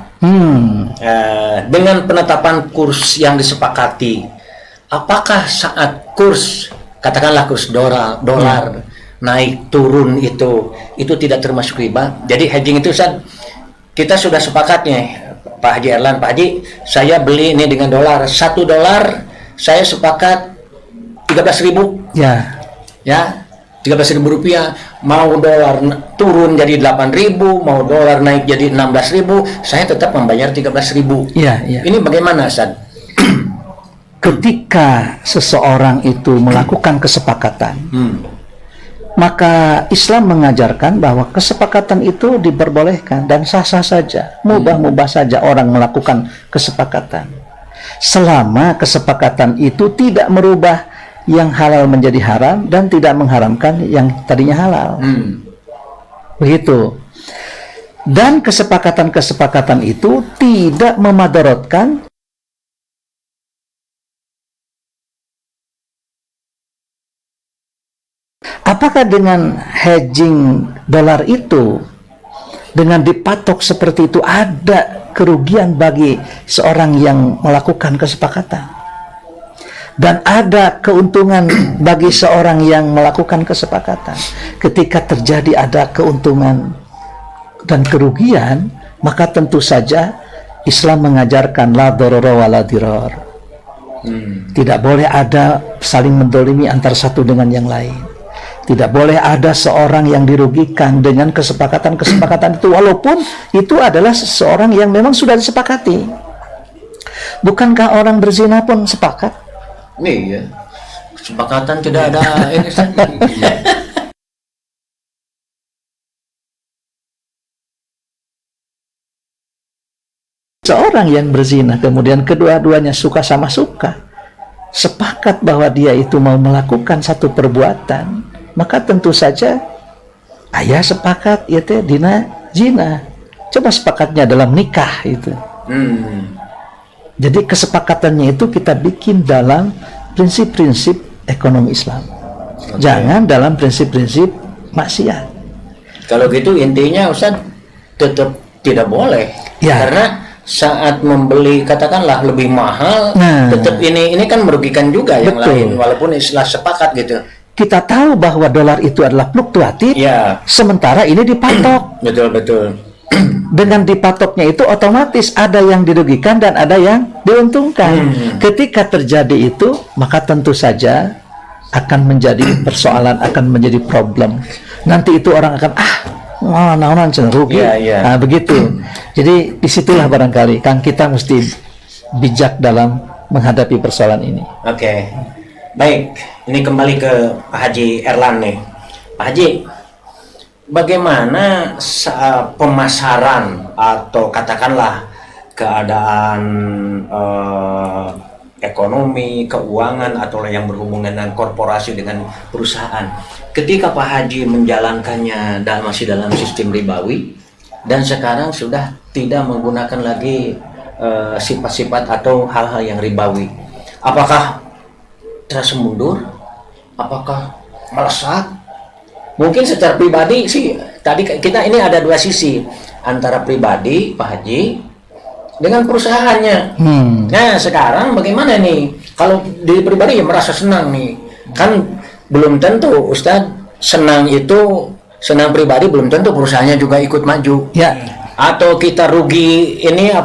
Dengan penetapan kurs yang disepakati, apakah saat kurs, katakanlah kurs dolar naik turun itu tidak termasuk riba? Jadi hedging itu Ustaz, kita sudah sepakat nih Pak Haji Erlan, Pak Haji, saya beli ini dengan dolar, 1 dolar saya sepakat 13.000. Rp13.000, mau dolar turun jadi 8.000, mau dolar naik jadi 16.000, saya tetap membayar 13.000. Iya, iya. Ini bagaimana, Ustaz? Ketika seseorang itu melakukan kesepakatan, maka Islam mengajarkan bahwa kesepakatan itu diperbolehkan dan sah-sah saja, mubah-mubah saja orang melakukan kesepakatan. Selama kesepakatan itu tidak merubah yang halal menjadi haram dan tidak mengharamkan yang tadinya halal. Begitu. Dan kesepakatan-kesepakatan itu tidak memadaratkan apakah dengan hedging dolar itu, dengan dipatok seperti itu, ada kerugian bagi seorang yang melakukan kesepakatan? Dan ada keuntungan bagi seorang yang melakukan kesepakatan. Ketika terjadi ada keuntungan dan kerugian, maka tentu saja Islam mengajarkan la darara wa la dirar. Tidak boleh ada saling mendolimi antara satu dengan yang lain. Tidak boleh ada seorang yang dirugikan dengan kesepakatan-kesepakatan itu, walaupun itu adalah seseorang yang memang sudah disepakati. Bukankah orang berzina pun sepakat? Iya. Kesepakatan tidak ada ini, Ustaz. Seorang yang berzina, kemudian kedua-duanya suka sama suka, sepakat bahwa dia itu mau melakukan satu perbuatan, maka tentu saja ayah sepakat ya teh dina zina. Coba sepakatnya dalam nikah itu. Jadi kesepakatannya itu kita bikin dalam prinsip-prinsip ekonomi Islam. Jangan dalam prinsip-prinsip maksiat. Kalau gitu intinya, Ustaz, tetap tidak boleh. Ya. Karena saat membeli katakanlah lebih mahal, tetap ini kan merugikan juga yang lain, walaupun istilah sepakat gitu. Kita tahu bahwa dolar itu adalah fluktuatif, sementara ini dipatok. Betul. Dengan dipatoknya itu otomatis ada yang dirugikan dan ada yang diuntungkan. Ketika terjadi itu, maka tentu saja akan menjadi persoalan, akan menjadi problem. Nanti itu orang akan naonan rugi. Nah, begitu. Jadi disitulah barangkali Kang kita mesti bijak dalam menghadapi persoalan ini. Oke. Baik, ini kembali ke Pak Haji Erlan nih. Pak Haji, bagaimana pemasaran atau katakanlah keadaan ekonomi, keuangan atau yang berhubungan dengan korporasi dengan perusahaan ketika Pak Haji menjalankannya masih dalam sistem ribawi dan sekarang sudah tidak menggunakan lagi sifat-sifat atau hal-hal yang ribawi? Apakah terasa mundur? Apakah melesat? Mungkin secara pribadi sih, tadi kita ini ada dua sisi, antara pribadi Pak Haji dengan perusahaannya. Nah sekarang bagaimana nih? Kalau di pribadi ya merasa senang nih, kan belum tentu Ustadz senang pribadi belum tentu perusahaannya juga ikut maju. Ya. Atau kita rugi ini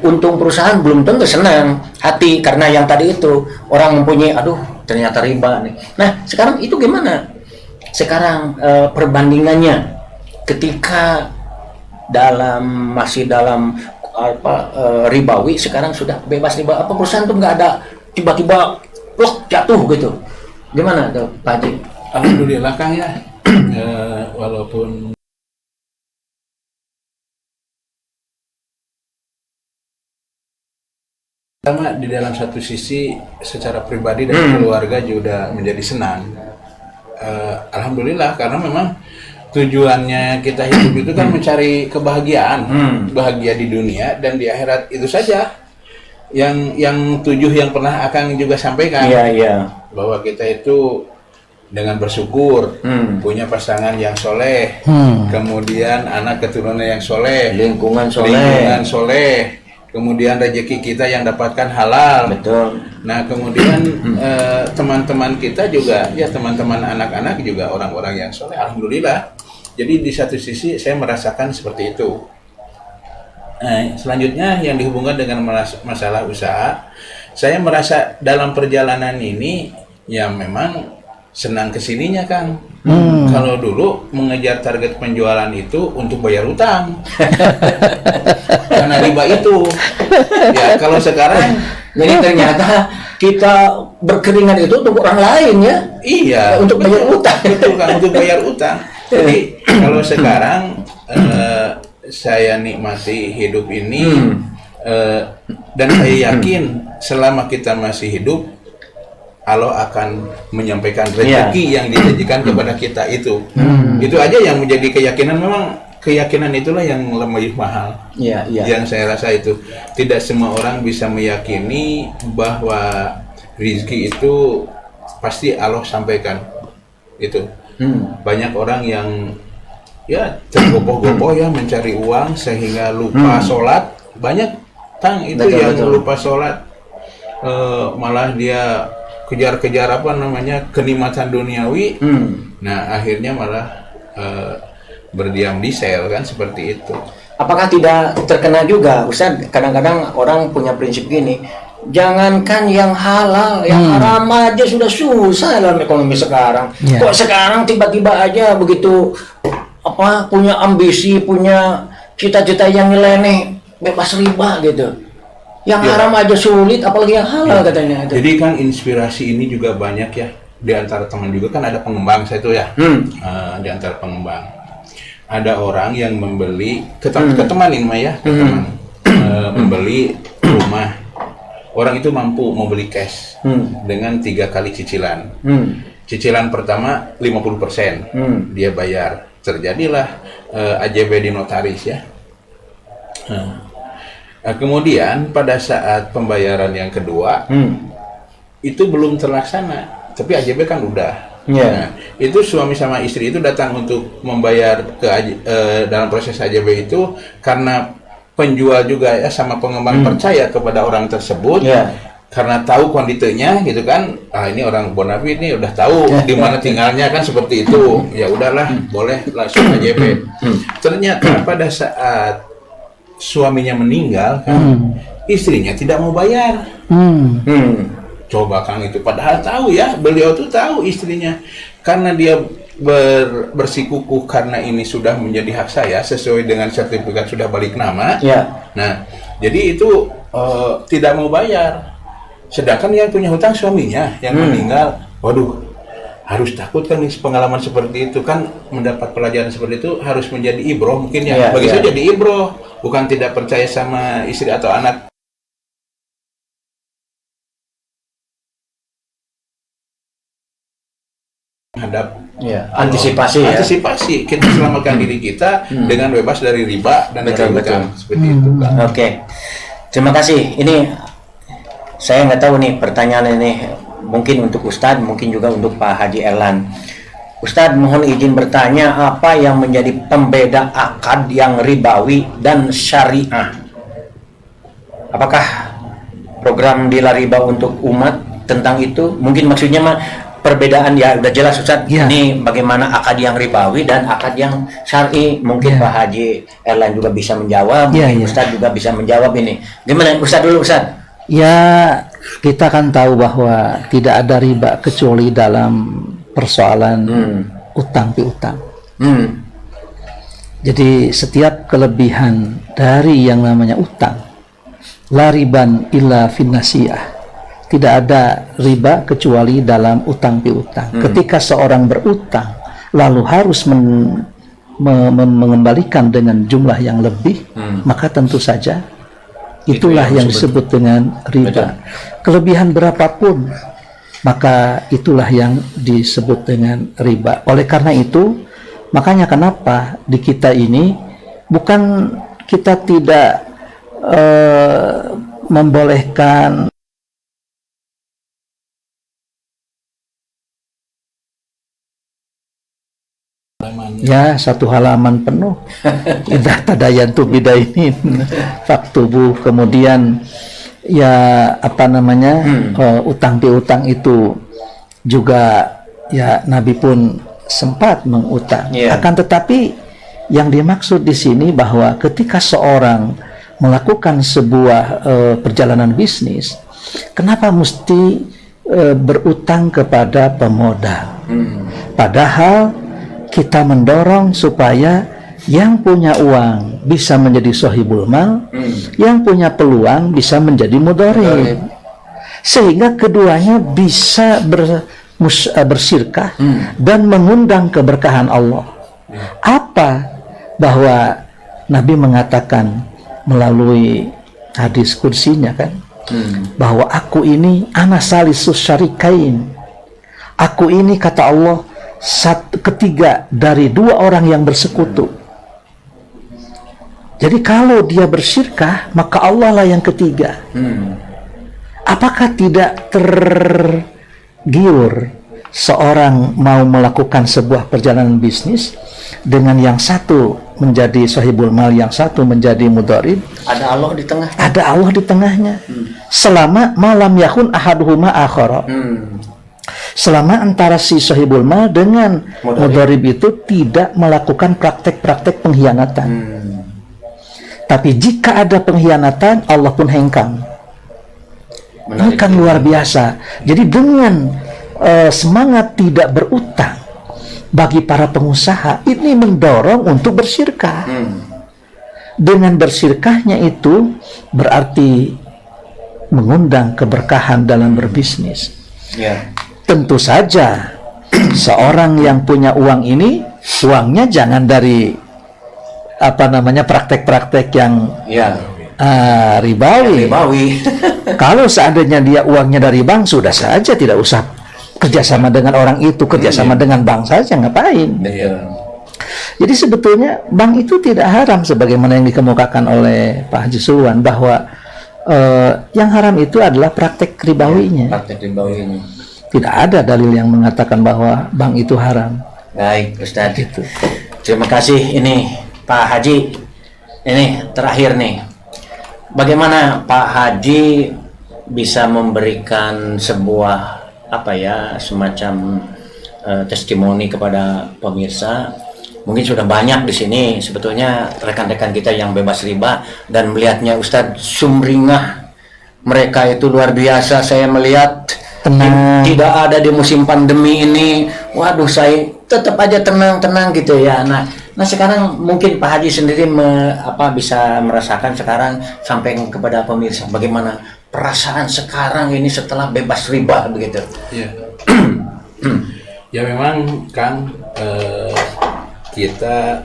untung perusahaan belum tentu senang hati karena yang tadi itu orang mempunyai ternyata riba nih. Nah sekarang itu gimana? Sekarang perbandingannya ketika masih dalam ribawi, sekarang sudah bebas riba, perusahaan tuh nggak ada tiba-tiba jatuh gitu, gimana tuh Pak Haji? Alhamdulillah Kang ya, walaupun sama di dalam satu sisi secara pribadi dan keluarga juga menjadi senang. Alhamdulillah, karena memang tujuannya kita hidup itu kan mencari kebahagiaan, bahagia di dunia dan di akhirat itu saja. Yang tujuh yang pernah Akang juga sampaikan, bahwa kita itu dengan bersyukur, punya pasangan yang soleh, kemudian anak keturunan yang soleh, lingkungan soleh, kemudian rezeki kita yang dapatkan halal. Betul. Nah kemudian teman-teman kita juga, ya teman-teman anak-anak juga orang-orang yang soleh, alhamdulillah. Jadi di satu sisi saya merasakan seperti itu. Selanjutnya yang dihubungkan dengan masalah usaha, saya merasa dalam perjalanan ini ya memang senang kesininya Kang. Kalau dulu mengejar target penjualan itu untuk bayar utang, karena riba itu. Ya kalau sekarang, Jadi ternyata kita berkeringat itu untuk orang lain ya. iya, Untuk bayar utang. betul Kang, untuk bayar utang. Jadi kalau sekarang saya nikmati hidup ini, dan saya yakin selama kita masih hidup, Allah akan menyampaikan rezeki yang dijanjikan kepada kita itu. Itu aja yang menjadi keyakinan. Memang keyakinan itulah yang lebih mahal. Iya, iya. Yang saya rasa itu tidak semua orang bisa meyakini bahwa rezeki itu pasti Allah sampaikan. Itu banyak orang yang ya tergopoh-gopoh ya mencari uang sehingga lupa sholat. Banyak Kang itu Betul, yang betul. lupa sholat, malah dia kejar-kejar apa namanya kenikmatan duniawi. Nah akhirnya malah berdiam di sel kan, seperti itu. Apakah tidak terkena juga, Ustaz? Kadang-kadang orang punya prinsip gini, jangankan yang halal, yang haram aja sudah susah dalam ekonomi sekarang. Ya. Kok sekarang tiba-tiba aja begitu punya ambisi, punya cita-cita yang nyeleneh, bebas riba gitu. Yang haram aja sulit, apalagi yang halal katanya. Itu. Jadi kan inspirasi ini juga banyak ya, di antara teman juga kan ada pengembang saya tuh ya. Di antara pengembang ada orang yang membeli ke teman ini mah ya, ke teman membeli rumah. Orang itu mampu membeli cash dengan 3 kali cicilan. Cicilan pertama 50%, dia bayar. Terjadilah AJB di notaris ya. Nah, kemudian pada saat pembayaran yang kedua itu belum terlaksana, tapi AJB kan udah. Nah, itu suami sama istri itu datang untuk membayar dalam proses AJB itu karena penjual juga ya sama pengembang percaya kepada orang tersebut. Karena tahu kondisinya gitu kan, ini orang Bonavi ini udah tahu di mana tinggalnya kan, seperti itu. Ya udahlah, boleh langsung AJB. Ternyata pada saat suaminya meninggal kan, istrinya tidak mau bayar. Coba Kang, itu padahal tahu ya, beliau tuh tahu istrinya, karena dia bersikukuh karena ini sudah menjadi hak saya sesuai dengan sertifikat sudah balik nama. Nah, jadi itu tidak mau bayar. Sedangkan yang punya hutang suaminya yang meninggal. Waduh, harus takut kan pengalaman seperti itu kan, mendapat pelajaran seperti itu harus menjadi ibroh mungkin ya. Bagi saya jadi ibroh, bukan tidak percaya sama istri atau anak. Antisipasi kita selamatkan diri kita dengan bebas dari riba dan dari hutang, seperti itu kan. Oke, terima kasih. Ini saya nggak tahu nih, pertanyaan ini mungkin untuk Ustadz, mungkin juga untuk Pak Haji Erlan. Ustadz, mohon izin bertanya, apa yang menjadi pembeda akad yang ribawi dan syariah? Apakah program Dila Riba untuk umat tentang itu? Mungkin maksudnya mah perbedaan ya udah jelas Ustadz. Ini bagaimana akad yang ribawi dan akad yang syar'i. Mungkin Pak Haji Erlan juga bisa menjawab. Ustadz juga bisa menjawab ini. Gimana Ustadz dulu Ustadz? Ya, kita kan tahu bahwa tidak ada riba kecuali dalam persoalan utang piutang. Jadi setiap kelebihan dari yang namanya utang, la riban illa finnasiyah. Tidak ada riba kecuali dalam utang piutang. Ketika seorang berutang lalu harus mengembalikan dengan jumlah yang lebih, maka tentu saja itulah yang disebut dengan riba. Kelebihan berapapun, maka itulah yang disebut dengan riba. Oleh karena itu, makanya kenapa di kita ini bukan kita tidak membolehkan ya satu halaman penuh idah tadayantu bidainin faktubuh, kemudian ya apa namanya utang piutang itu juga ya Nabi pun sempat mengutang. Akan tetapi yang dimaksud di sini bahwa ketika seorang melakukan sebuah perjalanan bisnis, kenapa mesti berutang kepada pemodal? Padahal kita mendorong supaya yang punya uang bisa menjadi sohibul mal, yang punya peluang bisa menjadi mudharib, sehingga keduanya bisa bersirkah dan mengundang keberkahan Allah. Apa bahwa Nabi mengatakan melalui hadis kursinya kan, bahwa aku ini ana salisus syarikain, aku ini kata Allah ketiga dari dua orang yang bersekutu. Jadi kalau dia bersyirkah, maka Allah lah yang ketiga. Apakah tidak tergiur seorang mau melakukan sebuah perjalanan bisnis dengan yang satu menjadi sahibul mal, yang satu menjadi mudharib? Ada Allah di tengah. Ada Allah di tengahnya. Selama malam yakun ahaduhuma akhara. Selama antara si sahibul mal dengan mudharib itu tidak melakukan praktek-praktek pengkhianatan. Tapi jika ada pengkhianatan, Allah pun hengkang. Ini kan luar biasa. Jadi dengan semangat tidak berutang bagi para pengusaha, ini mendorong untuk bersyirkah. Dengan bersyirkahnya itu berarti mengundang keberkahan dalam berbisnis. Tentu saja seorang yang punya uang ini, uangnya jangan dari praktek-praktek yang ribawi. Kalau seandainya dia uangnya dari bank, sudah saja, tidak usah kerjasama dengan orang itu, kerjasama dengan bank saja, ngapain? Jadi sebetulnya bank itu tidak haram sebagaimana yang dikemukakan oleh Pak Haji Sulwan, bahwa yang haram itu adalah praktek ribawinya. Tidak ada dalil yang mengatakan bahwa bank itu haram. Baik, Ustaz. Gitu. Terima kasih. Ini Pak Haji, ini terakhir nih. Bagaimana Pak Haji bisa memberikan sebuah semacam testimoni kepada pemirsa? Mungkin sudah banyak di sini sebetulnya rekan-rekan kita yang bebas riba, dan melihatnya Ustadz sumringah mereka itu luar biasa. Saya melihat tenang, tidak ada di musim pandemi ini. Waduh, saya tetap aja tenang gitu ya. Nah sekarang mungkin Pak Haji sendiri bisa merasakan sekarang, sampai kepada pemirsa bagaimana perasaan sekarang ini setelah bebas riba begitu. Ya memang Kang, kita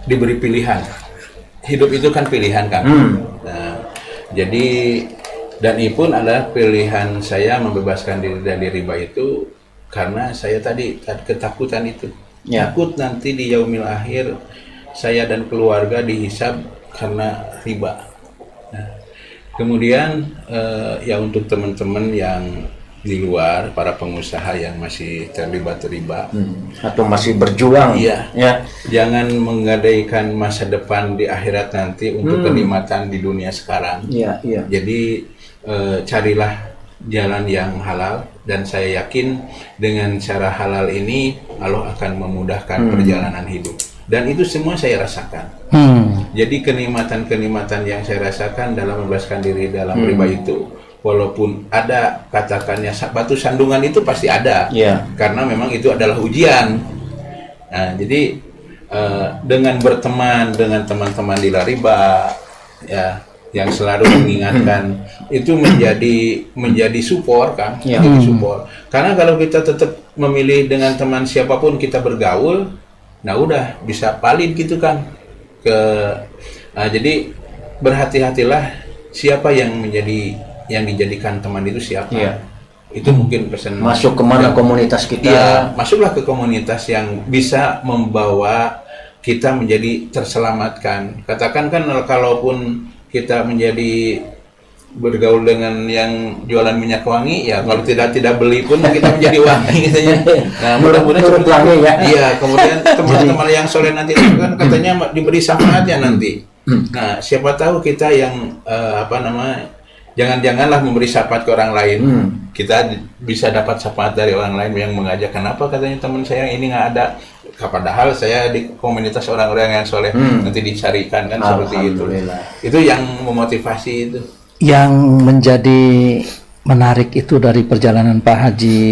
diberi pilihan. Hidup itu kan pilihan Kang. Nah, jadi dan itu pun adalah pilihan saya membebaskan diri dari riba itu karena saya tadi ketakutan itu. Takut nanti di yaumil akhir saya dan keluarga dihisab karena riba. Nah, kemudian ya untuk teman-teman yang di luar, para pengusaha yang masih terlibat riba atau masih berjuang, jangan menggadaikan masa depan di akhirat nanti untuk kenikmatan di dunia sekarang. Jadi carilah jalan yang halal, dan saya yakin dengan cara halal ini Allah akan memudahkan perjalanan hidup, dan itu semua saya rasakan. Jadi kenikmatan-kenikmatan yang saya rasakan dalam membebaskan diri dalam riba itu, walaupun ada katakannya batu sandungan, itu pasti ada, karena memang itu adalah ujian. Nah, jadi dengan berteman dengan teman-teman di riba, yang selalu mengingatkan, itu menjadi support kan, menjadi support. Karena kalau kita tetap memilih dengan teman siapapun kita bergaul, nah udah bisa valid gitu kan. Jadi berhati-hatilah siapa yang dijadikan teman itu siapa. Itu mungkin pesan. Masuk kemana komunitas kita? Iya, masuklah ke komunitas yang bisa membawa kita menjadi terselamatkan. Katakan kan kalaupun kita menjadi bergaul dengan yang jualan minyak wangi, ya kalau tidak beli pun kita menjadi wangi gitu ya. Nah, mudah-mudahan wangi ya. Iya, kemudian teman-teman yang soleh nanti kan katanya diberi syafaat ya nanti. Nah, siapa tahu kita yang jangan-janganlah memberi syafaat ke orang lain. Kita bisa dapat syafaat dari orang lain yang mengajak. Kenapa katanya teman saya ini nggak ada? Padahal saya di komunitas orang-orang yang soleh, nanti dicarikan kan, seperti itu. Itu yang memotivasi itu. Yang menjadi menarik itu dari perjalanan Pak Haji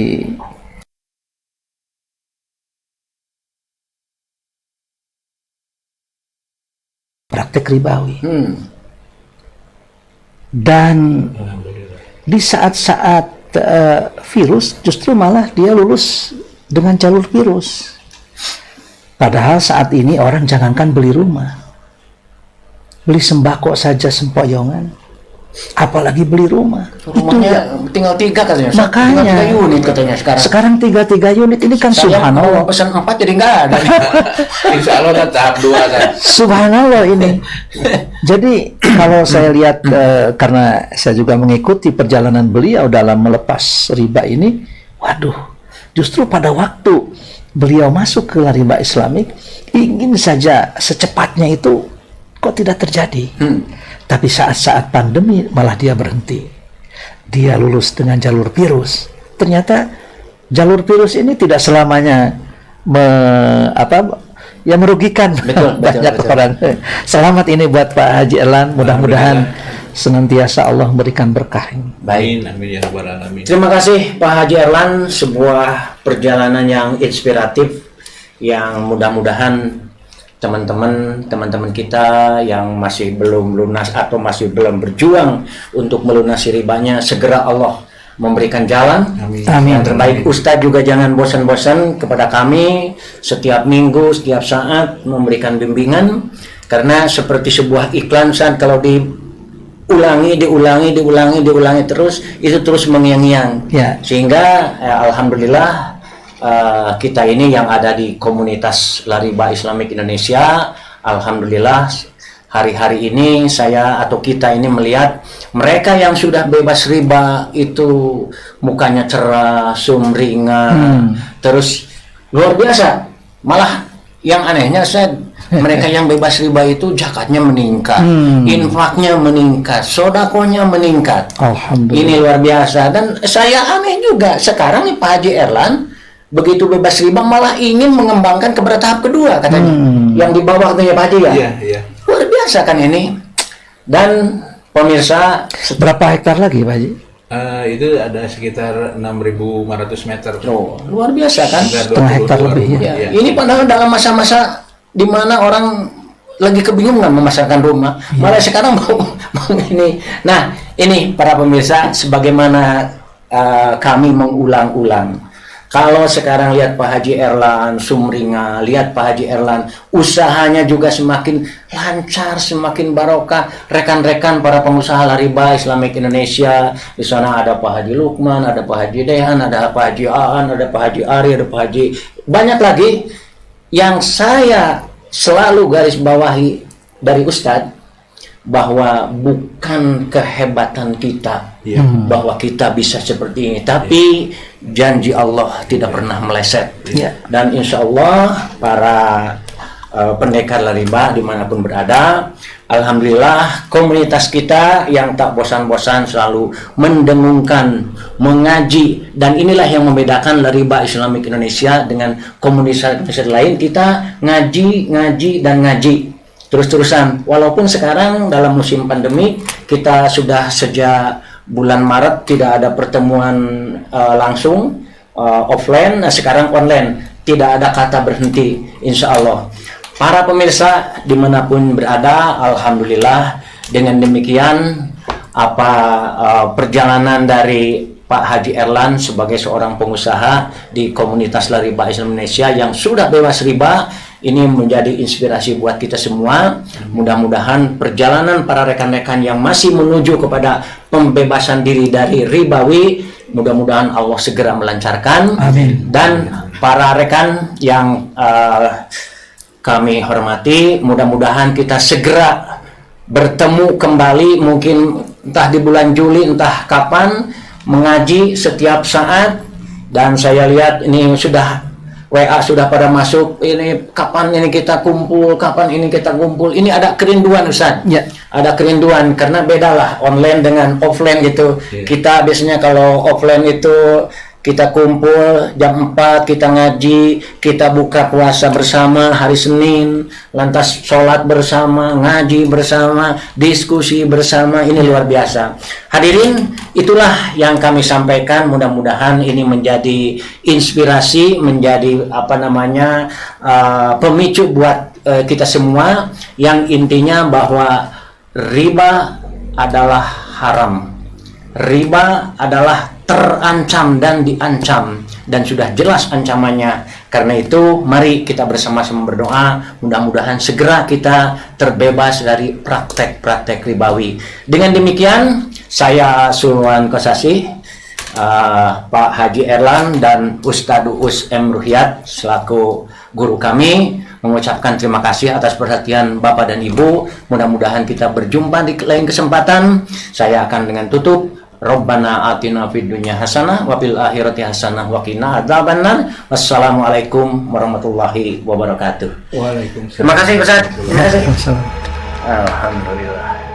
praktek ribawi. Hmm. Dan di saat-saat virus justru malah dia lulus dengan jalur virus. Padahal saat ini orang jangankan beli rumah, beli sembako saja sempoyongan, apalagi beli rumah. Rumahnya tinggal 3 katanya. Makanya. Tinggal 3 unit katanya sekarang. Sekarang 3 unit ini kan Saya subhanallah. mau pesan 4 jadi nggak ada. Insya Allah kan tahap 2 kan. Subhanallah ini. Jadi kalau saya lihat karena saya juga mengikuti perjalanan beliau dalam melepas riba ini, waduh, justru pada waktu beliau masuk ke riba Islamik, ingin saja secepatnya itu kok tidak terjadi. Tapi saat-saat pandemi malah dia berhenti. Dia lulus dengan jalur virus. Ternyata jalur virus ini tidak selamanya merugikan banyak orang. Selamat ini buat Pak Haji Erlan. Mudah-mudahan senantiasa Allah memberikan berkah. Baik. Amin ya rabbal alamin. Terima kasih Pak Haji Erlan, sebuah perjalanan yang inspiratif yang mudah-mudahan teman-teman kita yang masih belum lunas atau masih belum berjuang untuk melunasi ribanya, segera Allah memberikan jalan. Amin. Yang terbaik. Ustadz juga jangan bosan-bosan kepada kami setiap minggu, setiap saat memberikan bimbingan, karena seperti sebuah iklan, Ustadz, kalau diulangi terus, itu terus mengiang-iang. Ya. Sehingga alhamdulillah kita ini yang ada di komunitas Lariba Islamic Indonesia, alhamdulillah hari-hari ini saya atau kita ini melihat mereka yang sudah bebas riba itu mukanya cerah, sumringah, terus luar biasa. Malah yang anehnya, mereka yang bebas riba itu zakatnya meningkat, infaknya meningkat, sodakonya meningkat. Alhamdulillah. Ini luar biasa. Dan saya aneh juga sekarang nih Pak Haji Erlan begitu bebas riba malah ingin mengembangkan ke tahap kedua katanya, yang di bawah katanya Pak Haji ya. Iya. Luar biasa kan ini. Dan pemirsa, Berapa hektar lagi Pak Haji? Itu ada sekitar 6.500 meter. oh, luar biasa kan. Sekitar Setengah hektar 22 lebih, rumah, Ya, iya. ini padahal dalam masa-masa di mana orang lagi kebingungan memasarkan rumah, malah sekarang mau ini. Nah, ini para pemirsa, sebagaimana kami mengulang-ulang. Kalau sekarang lihat Pak Haji Erlan sumringah, lihat Pak Haji Erlan usahanya juga semakin lancar, semakin barokah. Rekan-rekan para pengusaha Lariba Islamic Indonesia, di sana ada Pak Haji Lukman, ada Pak Haji Dehan, ada Pak Haji Aan, ada Pak Haji Ari, ada Pak Haji, banyak lagi. Yang saya selalu garis bawahi dari Ustadz, bahwa bukan kehebatan kita bahwa kita bisa seperti ini, tapi janji Allah tidak pernah meleset. Dan insya Allah para pendekar Lariba dimanapun berada, alhamdulillah komunitas kita yang tak bosan-bosan selalu mendengungkan, mengaji, dan inilah yang membedakan Lariba Islamic Indonesia dengan komunitas lain. Kita ngaji dan ngaji terus-terusan, walaupun sekarang dalam musim pandemi kita sudah sejak bulan Maret tidak ada pertemuan langsung, offline. Nah, sekarang online, tidak ada kata berhenti, insya Allah. Para pemirsa dimanapun berada, alhamdulillah dengan demikian perjalanan dari Pak Haji Erlan sebagai seorang pengusaha di komunitas Lariba Islam Indonesia yang sudah bebas riba, ini menjadi inspirasi buat kita semua. Mudah-mudahan perjalanan para rekan-rekan yang masih menuju kepada pembebasan diri dari ribawi, mudah-mudahan Allah segera melancarkan. Amin. Dan para rekan yang kami hormati, mudah-mudahan kita segera bertemu kembali, mungkin entah di bulan Juli, entah kapan, mengaji setiap saat. Dan saya lihat ini sudah WA sudah pada masuk, ini kapan ini kita kumpul, ini ada kerinduan Ustaz. Ya. Ada kerinduan, karena bedalah online dengan offline gitu. Kita biasanya kalau offline itu kita kumpul jam 4, kita ngaji, kita buka puasa bersama hari Senin, lantas sholat bersama, ngaji bersama, diskusi bersama, ini luar biasa. Hadirin, itulah yang kami sampaikan. Mudah-mudahan ini menjadi inspirasi, menjadi pemicu buat kita semua, yang intinya bahwa riba adalah haram. Riba adalah terancam dan diancam, dan sudah jelas ancamannya. Karena itu mari kita bersama-sama berdoa, mudah-mudahan segera kita terbebas dari praktek-praktek ribawi. Dengan demikian, saya Sulwan Kosasih, Pak Haji Erlan dan Ustadz Uus M. Ruhyat selaku guru kami mengucapkan terima kasih atas perhatian Bapak dan Ibu. Mudah-mudahan kita berjumpa di lain kesempatan. Saya akan dengan tutup, Rabbana atina fid dunya hasanah wa fil akhirati hasanah wa qina adzabannar. Wassalamualaikum warahmatullahi wabarakatuh. Waalaikumsalam. Terima kasih Ustaz. Terima kasih. Assalamualaikum. Alhamdulillah.